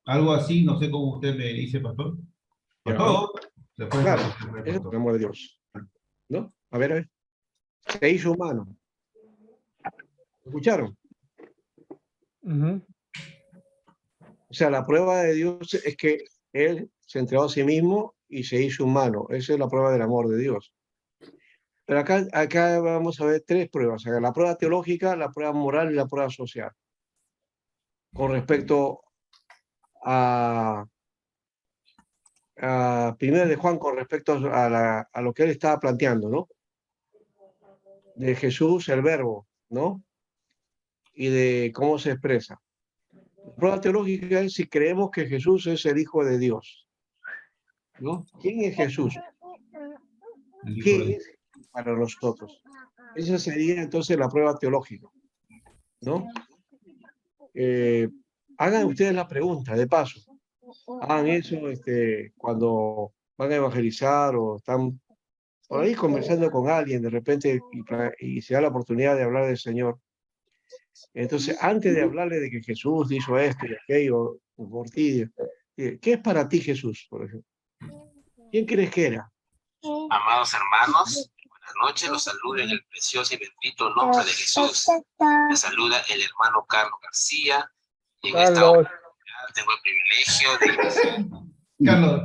Algo así, no sé cómo usted me dice, pastor. Ya. Pastor, se fue, Claro, se fue, ese es el pastor. amor de Dios, ¿no? A ver. Se hizo humano. ¿Escucharon? Ujú. O sea, la prueba de Dios es que Él se entregó a sí mismo y se hizo humano. Esa es la prueba del amor de Dios. Pero acá vamos a ver tres pruebas. Acá, la prueba teológica, la prueba moral y la prueba social. Con respecto a primero de Juan, con respecto a lo que él estaba planteando, ¿no? De Jesús, el verbo, ¿no? Y de cómo se expresa. La prueba teológica es si creemos que Jesús es el Hijo de Dios, ¿no? ¿Quién es Jesús? El hijo ¿Qué de- es para nosotros? Esa sería entonces la prueba teológica, ¿no? Hagan ustedes la pregunta, de paso. Hagan eso cuando van a evangelizar o están por ahí conversando con alguien de repente y se da la oportunidad de hablar del Señor. Entonces, antes de hablarle de que Jesús hizo esto y aquello por ti, ¿qué es para ti Jesús, por ejemplo? ¿Quién crees que era? Amados hermanos, buenas noches. Los saludo en el precioso y bendito nombre de Jesús. Me saluda el hermano Carlos García. Y en esta Carlos, oportunidad tengo el privilegio de iniciar. Carlos.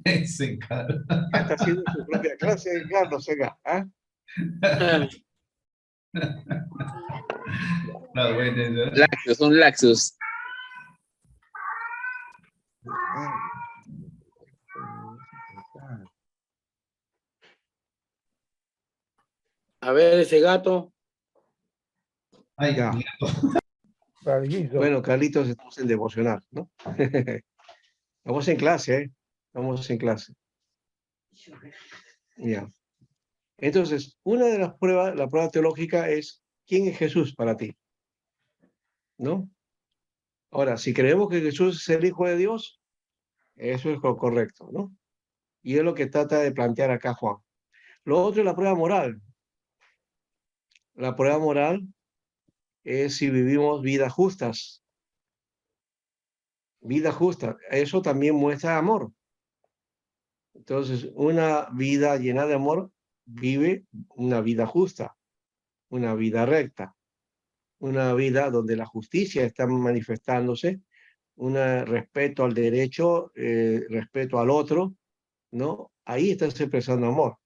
Ese Carlos. Ya está haciendo su propia clase, Carlos, venga. ¿Ah? No, bueno, eso. Laxus, un laxus. A ver, ese gato. Ay, Ya. Carguizo. Bueno, Carlitos, estamos en devocional, ¿no? Estamos en clase, ¿eh? Estamos en clase. Ya. Entonces, una de las pruebas, la prueba teológica es, ¿quién es Jesús para ti? ¿No? Ahora, si creemos que Jesús es el Hijo de Dios, eso es lo correcto, ¿no? Y es lo que trata de plantear acá Juan. Lo otro es la prueba moral. La prueba moral es si vivimos vidas justas. Vida justa. Eso también muestra amor. Entonces, una vida llena de amor vive una vida justa, una vida recta, una vida donde la justicia está manifestándose, un respeto al derecho, respeto al otro, ¿no? Ahí estás expresando amor.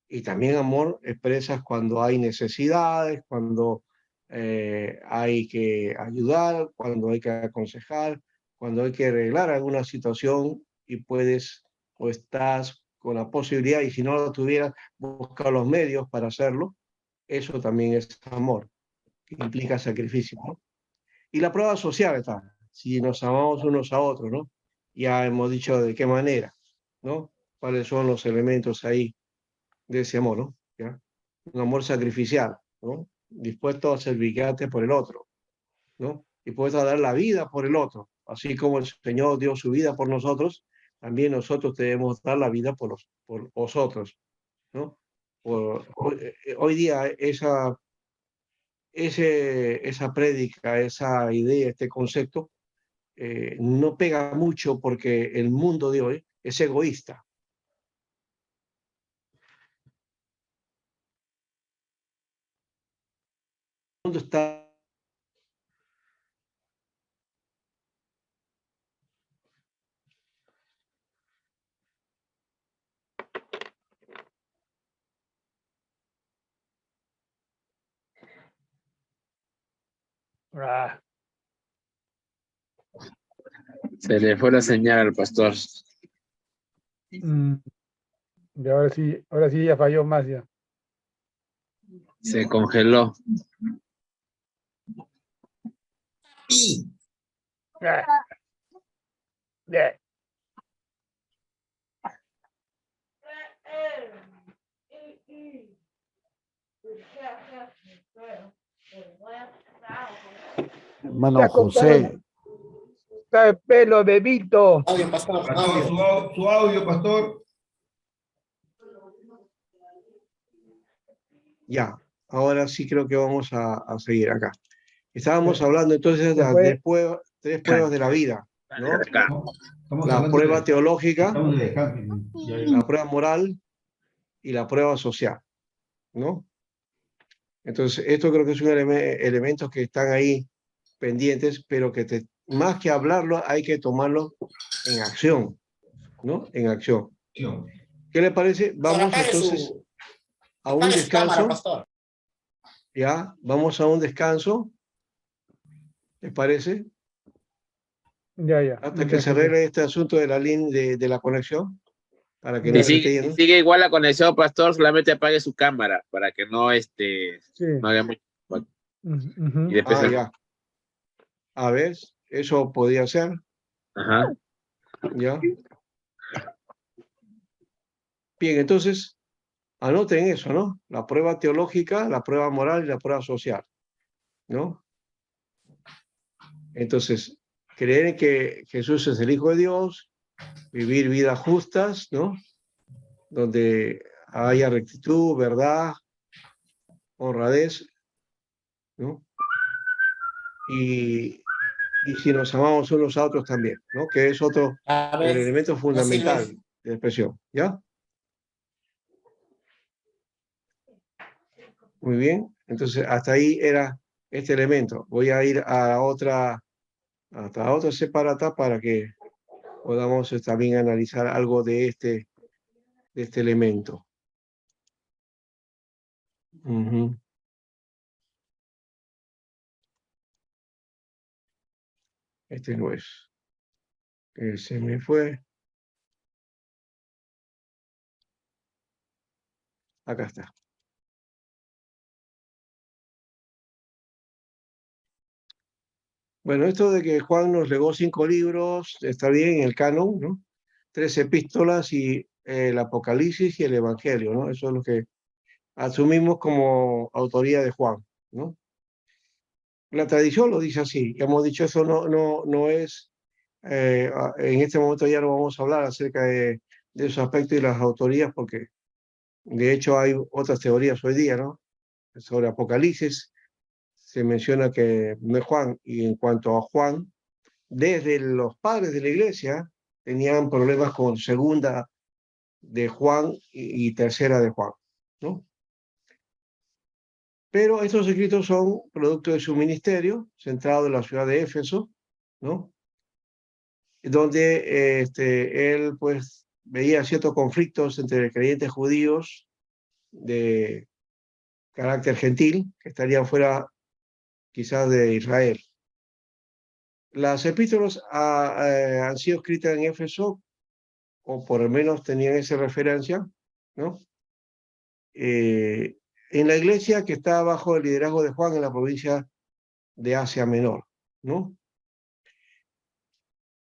Y también amor expresas cuando hay necesidades, cuando hay que ayudar, cuando hay que aconsejar, cuando hay que arreglar alguna situación y puedes o estás con la posibilidad, y si no lo tuvieras, buscar los medios para hacerlo. Eso también es amor, que implica sacrificio, ¿no? Y la prueba social está, si nos amamos unos a otros, ¿no? Ya hemos dicho de qué manera, ¿no? ¿Cuáles son los elementos ahí de ese amor, ¿no? ¿Ya? Un amor sacrificial, ¿no? Dispuesto a sacrificarte por el otro, ¿no? Dispuesto a dar la vida por el otro. Así como el Señor dio su vida por nosotros, también nosotros debemos dar la vida por vosotros, ¿no? Hoy día esa prédica, esa idea, este concepto, no pega mucho porque el mundo de hoy es egoísta. El mundo está Ah, Se le fue la señal al pastor. mm, y ahora sí ya falló más ya. Se congeló. Ah, yeah. Hermano Ya cortaron. José, Está el pelo, bebito. Pastor, su audio, pastor. ya. Ahora sí creo que vamos a seguir acá. Estábamos hablando entonces de las tres pruebas de la vida, ¿no? Estamos La hablando prueba de- teológica, estamos de ya. la prueba moral y la prueba social, ¿no? Entonces, esto creo que son elementos que están ahí pendientes, pero que más que hablarlo, hay que tomarlo en acción, ¿no? En acción. ¿Qué le parece? Vamos entonces a un descanso. Ya, vamos a un descanso. ¿Les parece? Ya. Hasta que Mientras se que arregle este asunto de la línea de la conexión, para que no ya, se esté Si yendo. sigue igual la conexión, pastor, solamente apague su cámara para que no, sí. no haga mucho. Y Ujú. después, Ya. A ver, eso podría ser. ajá. Ya. Bien, entonces, anoten eso, ¿no? La prueba teológica, la prueba moral y la prueba social, ¿no? Entonces, creer en que Jesús es el Hijo de Dios, vivir vidas justas, ¿no? Donde haya rectitud, verdad, honradez, ¿no? Y si nos amamos unos a otros también, ¿no? Que es otro, el elemento fundamental de expresión, ¿ya? Muy bien, entonces hasta ahí era este elemento. Voy a ir a hasta otra separata para que podamos también analizar algo de este elemento. Ujú. Este no es. Se me fue. Acá está. Bueno, esto de que Juan nos legó 5 libros, está bien, el canon, ¿no? 3 epístolas y el Apocalipsis y el Evangelio, ¿no? Eso es lo que asumimos como autoría de Juan, ¿no? La tradición lo dice así. Ya hemos dicho, eso no es, en este momento ya no vamos a hablar acerca de esos aspectos y las autorías, porque de hecho hay otras teorías hoy día, ¿no? Sobre Apocalipsis se menciona que no es Juan, y en cuanto a Juan, desde los padres de la iglesia tenían problemas con segunda de Juan y tercera de Juan, ¿no? Pero estos escritos son producto de su ministerio, centrado en la ciudad de Éfeso, ¿no? Donde él pues veía ciertos conflictos entre creyentes judíos de carácter gentil que estarían fuera quizás de Israel. Las epístolas han sido escritas en Éfeso, o por lo menos tenían esa referencia, ¿no? En la iglesia que está bajo el liderazgo de Juan en la provincia de Asia Menor, ¿no?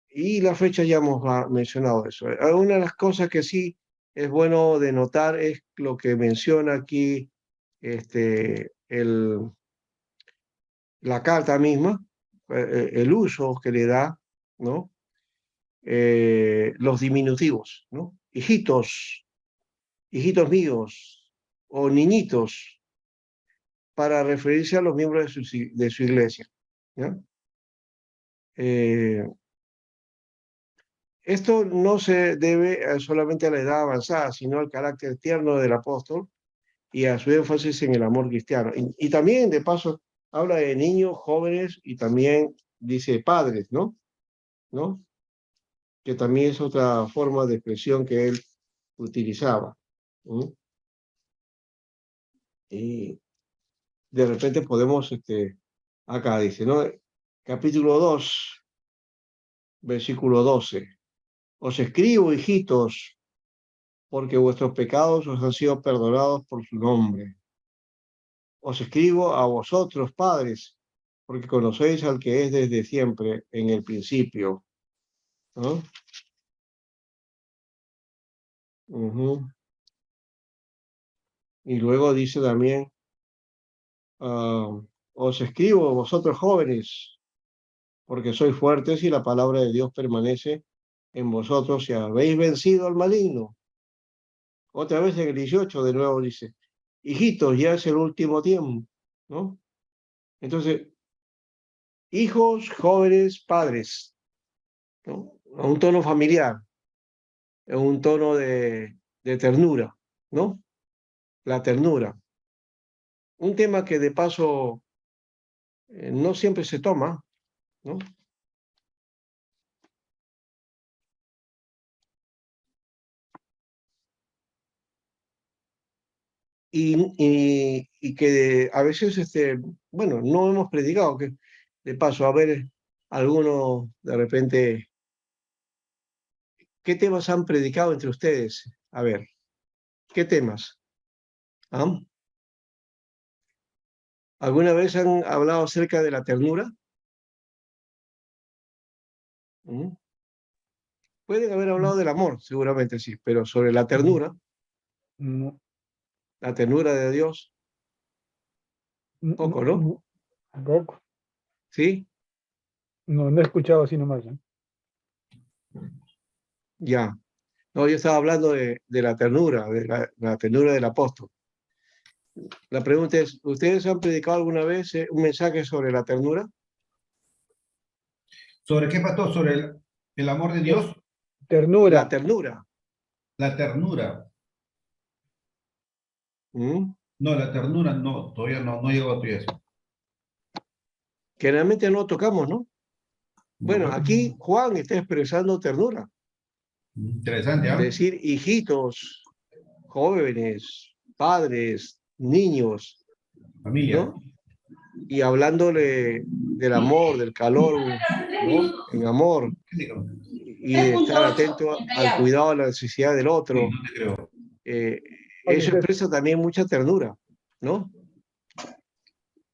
Y la fecha ya hemos mencionado eso. Una de las cosas que sí es bueno de notar es lo que menciona aquí la carta misma, el uso que le da, ¿no? Los diminutivos, ¿no? Hijitos, hijitos míos, o niñitos, para referirse a los miembros de su iglesia, ¿no? Esto no se debe solamente a la edad avanzada, sino al carácter tierno del apóstol y a su énfasis en el amor cristiano. Y también, de paso, habla de niños, jóvenes y también dice padres, ¿no? ¿No? Que también es otra forma de expresión que él utilizaba. ¿No? Y de repente podemos, acá dice, ¿no? Capítulo 2, versículo 12. Os escribo, hijitos, porque vuestros pecados os han sido perdonados por su nombre. Os escribo a vosotros, padres, porque conocéis al que es desde siempre, en el principio. ¿No? Y luego dice también, os escribo vosotros jóvenes, porque sois fuertes y la palabra de Dios permanece en vosotros y habéis vencido al maligno. Otra vez en el 18 de nuevo dice, hijitos, ya es el último tiempo, ¿no? Entonces, hijos, jóvenes, padres, ¿no? A un tono familiar, en un tono de ternura, ¿no? La ternura. Un tema que de paso no siempre se toma, ¿no? y que a veces, bueno, no hemos predicado, que de paso, a ver, algunos de repente, ¿qué temas han predicado entre ustedes? A ver, ¿qué temas? ¿Ah? ¿Alguna vez han hablado acerca de la ternura? ¿Mm? Pueden haber hablado del amor, seguramente sí, pero sobre No, la ternura de Dios, poco, ¿no? no, tampoco. ¿Sí? No, no he escuchado así nomás, ¿eh? Ya. No, yo estaba hablando de la ternura, de la ternura del apóstol. La pregunta es, ¿ustedes han predicado alguna vez un mensaje sobre la ternura? ¿Sobre qué, pastor? ¿Sobre el amor de Dios? La Ternura. ternura. La ternura. ¿Mm? No, la ternura no, todavía no llegó a tu eso. Que realmente no tocamos, ¿no? Bueno, No. aquí Juan está expresando ternura. Interesante, ¿ah? Decir hijitos, jóvenes, padres, niños, Familia. ¿no? Y hablándole del amor, del calor, ¿no? En amor, y de estar atento al cuidado de la necesidad del Sí, otro. no te creo. Eh, Oye, Eso expresa también mucha ternura, ¿no?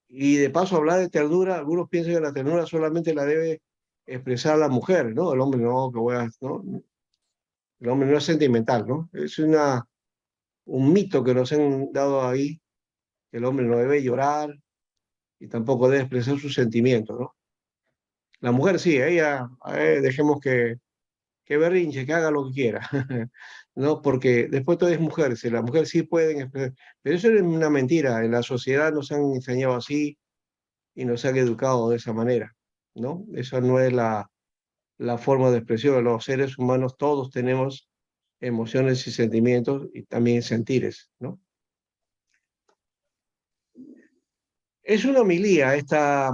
Y de paso, hablar de ternura, algunos piensan que la ternura solamente la debe expresar la mujer, ¿no? El hombre no, ¿no? El hombre no es sentimental, ¿no? Es un mito que nos han dado ahí, que el hombre no debe llorar y tampoco debe expresar sus sentimientos, ¿no? La mujer sí, ella, dejemos que berrinche, que haga lo que quiera, ¿no? Porque después todo es mujer, si la mujer sí pueden expresar, pero eso es una mentira, en la sociedad nos han enseñado así y nos han educado de esa manera, ¿no? Esa no es la forma de expresión. Los seres humanos todos tenemos emociones y sentimientos y también sentires, ¿no? Es una homilía esta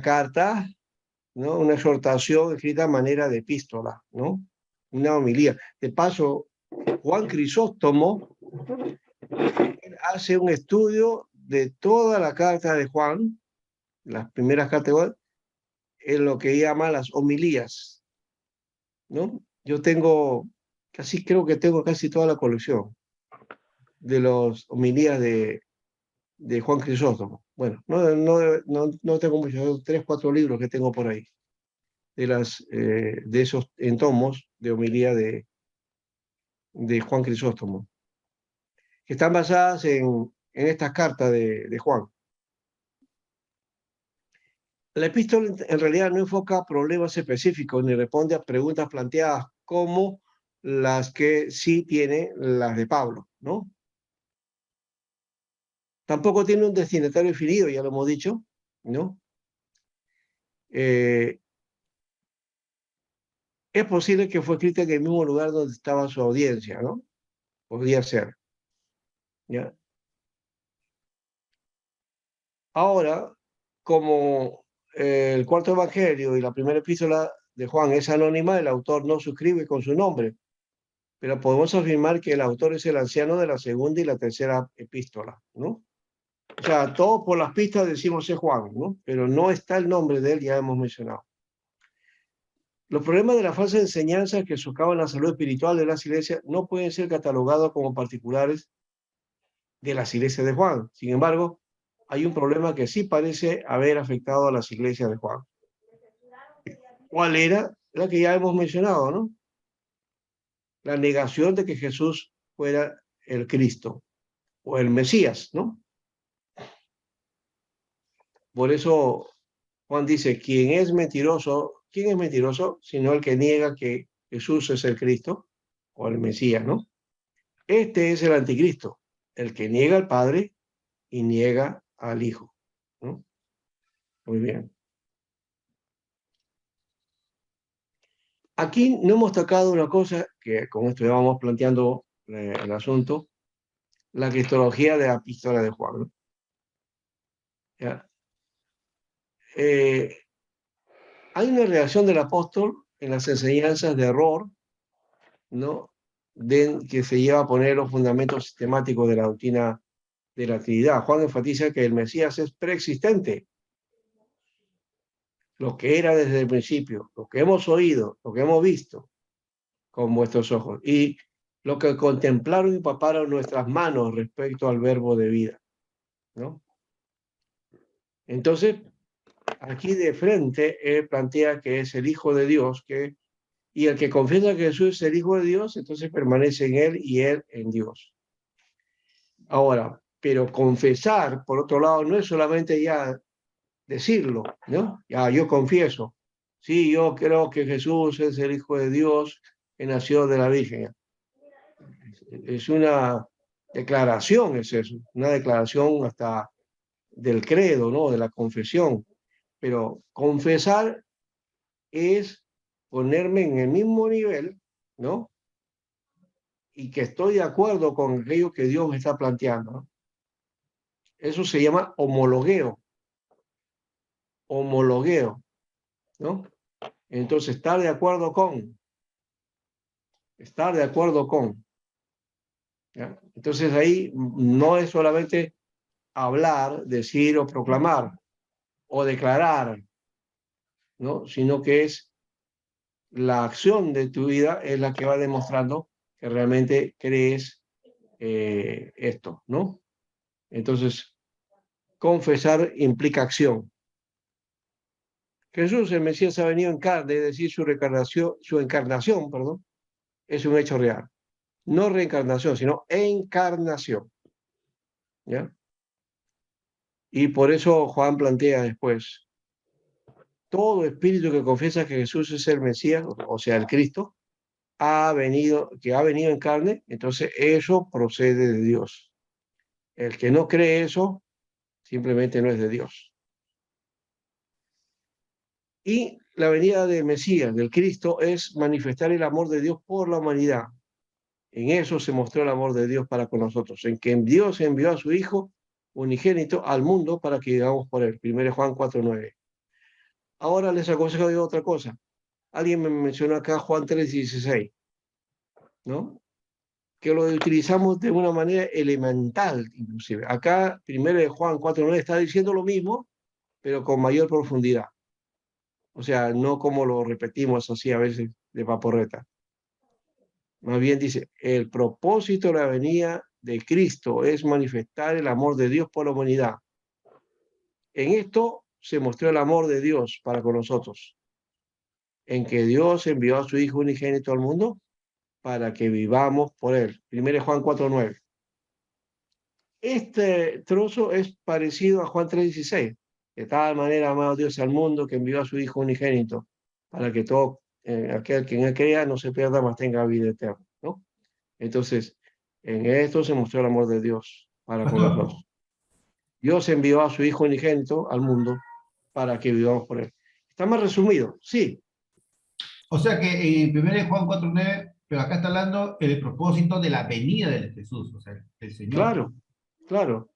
carta, ¿no? Una exhortación escrita a manera de epístola, ¿no? Una homilía. De paso, Juan Crisóstomo hace un estudio de toda la carta de Juan, las primeras cartas de Juan, en lo que llama las homilías, ¿no? Yo creo que tengo casi toda la colección de las homilías de Juan Crisóstomo. Bueno, no tengo muchos, 3, 4 libros que tengo por ahí, de esos en tomos de homilía de Juan Crisóstomo, que están basadas en estas cartas de Juan. La epístola en realidad no enfoca problemas específicos ni responde a preguntas planteadas como las que sí tiene las de Pablo, ¿no? Tampoco tiene un destinatario definido, ya lo hemos dicho, ¿no? Eh, es posible que fue escrita en el mismo lugar donde estaba su audiencia, ¿no? Podría ser, ¿ya? Ahora, como el cuarto evangelio y la primera epístola de Juan es anónima, el autor no suscribe con su nombre, pero podemos afirmar que el autor es el anciano de la segunda y la tercera epístola, ¿no? O sea, todos por las pistas decimos es Juan, ¿no? Pero no está el nombre de él, ya hemos mencionado. Los problemas de la falsa enseñanza que socavan la salud espiritual de las iglesias no pueden ser catalogados como particulares de las iglesias de Juan. Sin embargo, hay un problema que sí parece haber afectado a las iglesias de Juan. ¿Cuál era? La que ya hemos mencionado, ¿no? La negación de que Jesús fuera el Cristo o el Mesías, ¿no? Por eso Juan dice, ¿quién es mentiroso? ¿Quién es mentiroso? Sino el que niega que Jesús es el Cristo o el Mesías, ¿no? Este es el anticristo, el que niega al Padre y niega al Hijo, ¿no? Muy bien. Aquí no hemos tocado una cosa que con esto ya vamos planteando el asunto, la cristología de la epístola de Juan, ¿no? ¿Ya? Hay una reacción del apóstol en las enseñanzas de error, ¿no? que se lleva a poner los fundamentos sistemáticos de la doctrina de la Trinidad. Juan enfatiza que el Mesías es preexistente, lo que era desde el principio, lo que hemos oído, lo que hemos visto con vuestros ojos, y lo que contemplaron y palparon nuestras manos respecto al verbo de vida, ¿no? Entonces, aquí de frente él plantea que es el Hijo de Dios, y el que confiesa que Jesús es el Hijo de Dios, entonces permanece en él y él en Dios. Ahora, pero confesar, por otro lado, no es solamente ya decirlo, ¿no? Ya, yo confieso. Sí, yo creo que Jesús es el Hijo de Dios que nació de la Virgen. Es una declaración, es eso, una declaración hasta del credo, ¿no? De la confesión. Pero confesar es ponerme en el mismo nivel, ¿no? Y que estoy de acuerdo con aquello que Dios me está planteando, ¿no? Eso se llama homologueo. Homologueo, ¿no? Entonces, estar de acuerdo con. ¿Ya? Entonces, ahí no es solamente hablar, decir o proclamar o declarar, ¿no? Sino que es la acción de tu vida es la que va demostrando que realmente crees esto, ¿no? Entonces, confesar implica acción. Jesús, el Mesías, ha venido en carne, es decir, su encarnación, perdón, es un hecho real. No reencarnación, sino encarnación. ¿Ya? Y por eso Juan plantea después, todo espíritu que confiesa que Jesús es el Mesías, o sea, el Cristo, que ha venido en carne, entonces eso procede de Dios. El que no cree eso, simplemente no es de Dios. Y la venida del Mesías, del Cristo, es manifestar el amor de Dios por la humanidad. En eso se mostró el amor de Dios para con nosotros, en que Dios envió a su Hijo unigénito al mundo para que vivamos por él. 1 Juan 4:9. Ahora les aconsejo de otra cosa. Alguien me mencionó acá Juan 3:16, ¿no? Que lo utilizamos de una manera elemental, inclusive. Acá, 1 Juan 4:9 está diciendo lo mismo, pero con mayor profundidad. O sea, no como lo repetimos así a veces de vaporreta. Más bien dice, el propósito de la venida de Cristo es manifestar el amor de Dios por la humanidad. En esto se mostró el amor de Dios para con nosotros, en que Dios envió a su Hijo unigénito al mundo para que vivamos por él. 1 Juan 4:9. Este trozo es parecido a Juan 3:16. De tal manera amado Dios al mundo que envió a su Hijo unigénito para que todo aquel que en él crea no se pierda, mas tenga vida eterna, ¿no? Entonces, en esto se mostró el amor de Dios para con Pastor, nosotros. Dios envió a su Hijo unigénito al mundo para que vivamos por él. ¿Está más resumido? Sí, o sea que en 1 Juan 4:9, pero acá está hablando el propósito de la venida de Jesús, o sea, el Señor. claro, claro.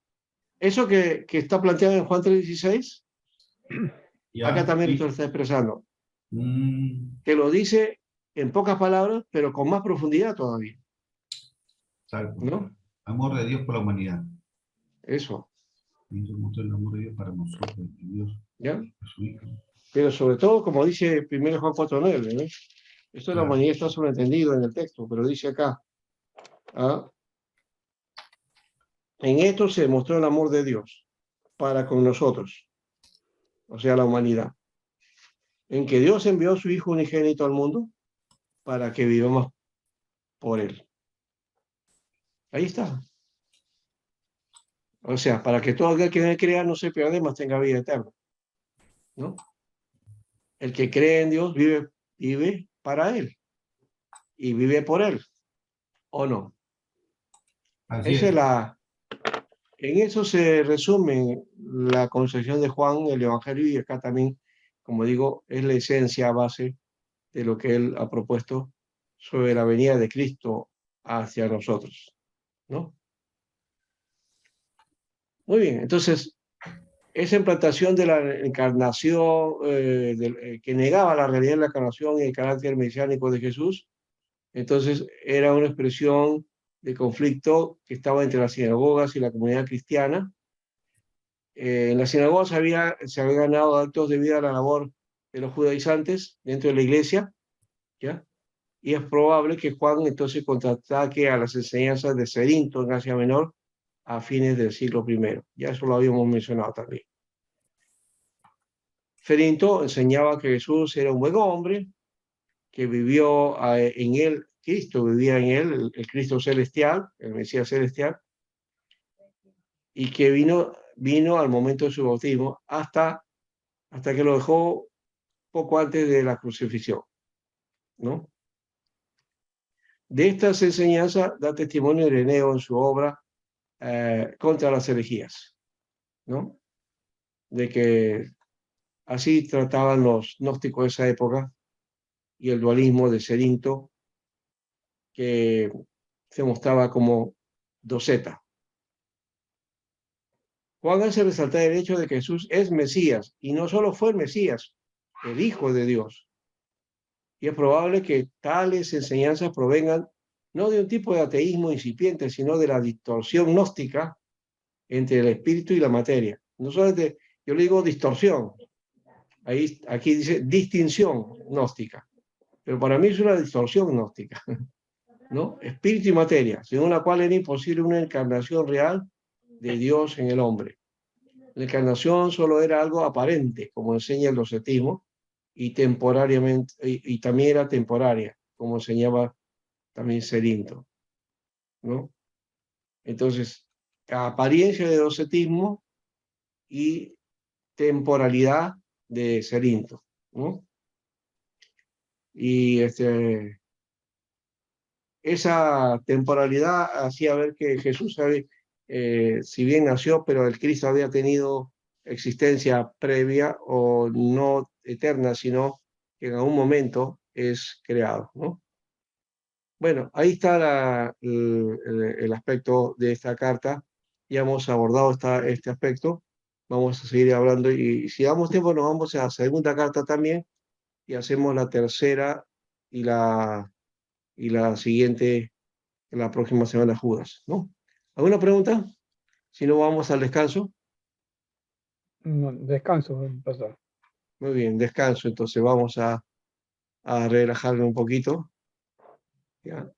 Eso que está planteado en Juan 3:16, ¿Ya? acá también Sí. lo está expresando. Mm, Que lo dice en pocas palabras, pero con más profundidad todavía, exacto. ¿no? Amor de Dios por la humanidad. Eso, Y se mostró el amor de Dios para nosotros, que Dios ¿ya? a su Hijo. Pero sobre todo, como dice 1 Juan 4:9, ¿no? Esto de la Claro. humanidad está sobreentendido en el texto, pero dice acá, ¿ah? En esto se mostró el amor de Dios para con nosotros, o sea, la humanidad, en que Dios envió a su Hijo unigénito al mundo para que vivamos por él. Ahí está. O sea, para que todo aquel que en él crea no se pierda, mas tenga vida eterna, ¿no? El que cree en Dios vive para él y vive por él, ¿o no? Así Esa es. es en eso se resume la concepción de Juan, el Evangelio, y acá también, como digo, es la esencia base de lo que él ha propuesto sobre la venida de Cristo hacia nosotros, ¿no? Muy bien, entonces, esa implantación de la encarnación, que negaba la realidad de la encarnación y el carácter mesiánico de Jesús, Entonces era una expresión de conflicto que estaba entre las sinagogas y la comunidad cristiana. En las sinagogas se había ganado actos debido a la labor de los judaizantes dentro de la iglesia, ¿ya? Y es probable que Juan entonces contraataque a las enseñanzas de Cerinto en Asia Menor a fines del siglo I. Ya eso lo habíamos mencionado también. Cerinto enseñaba que Jesús era un buen hombre, que vivió en él, Cristo vivía en él, el Cristo celestial, el Mesías celestial, y que vino al momento de su bautismo hasta que lo dejó poco antes de la crucifixión, ¿no? De estas enseñanzas da testimonio Ireneo en su obra contra las herejías, ¿no? De que así trataban los gnósticos de esa época y el dualismo de Cerinto, que se mostraba como doceta. Juan hace resaltar el hecho de que Jesús es Mesías, y no solo fue el Mesías, el Hijo de Dios. Y es probable que tales enseñanzas provengan no de un tipo de ateísmo incipiente, sino de la distorsión gnóstica entre el espíritu y la materia. No solamente, yo le digo distorsión, aquí dice distinción gnóstica, pero para mí es una distorsión gnóstica, ¿no? Espíritu y materia, según la cual era imposible una encarnación real de Dios en el hombre. La encarnación solo era algo aparente, como enseña el docetismo, y temporariamente, y también era temporaria, como enseñaba también Cerinto, ¿no? Entonces, apariencia de docetismo y temporalidad de Cerinto, ¿no? Y esa temporalidad hacía ver que Jesús, si bien nació, pero el Cristo había tenido existencia previa o no eterna, sino que en algún momento es creado, ¿no? Bueno, ahí está el aspecto de esta carta. Ya hemos abordado este aspecto. Vamos a seguir hablando y si damos tiempo nos vamos a la segunda carta también y hacemos la tercera y la siguiente la próxima semana Judas, ¿no? ¿Alguna pregunta? Si no, vamos al descanso. No, descanso, pastor. Muy bien, descanso. Entonces vamos a relajarme un poquito. ¿Ya?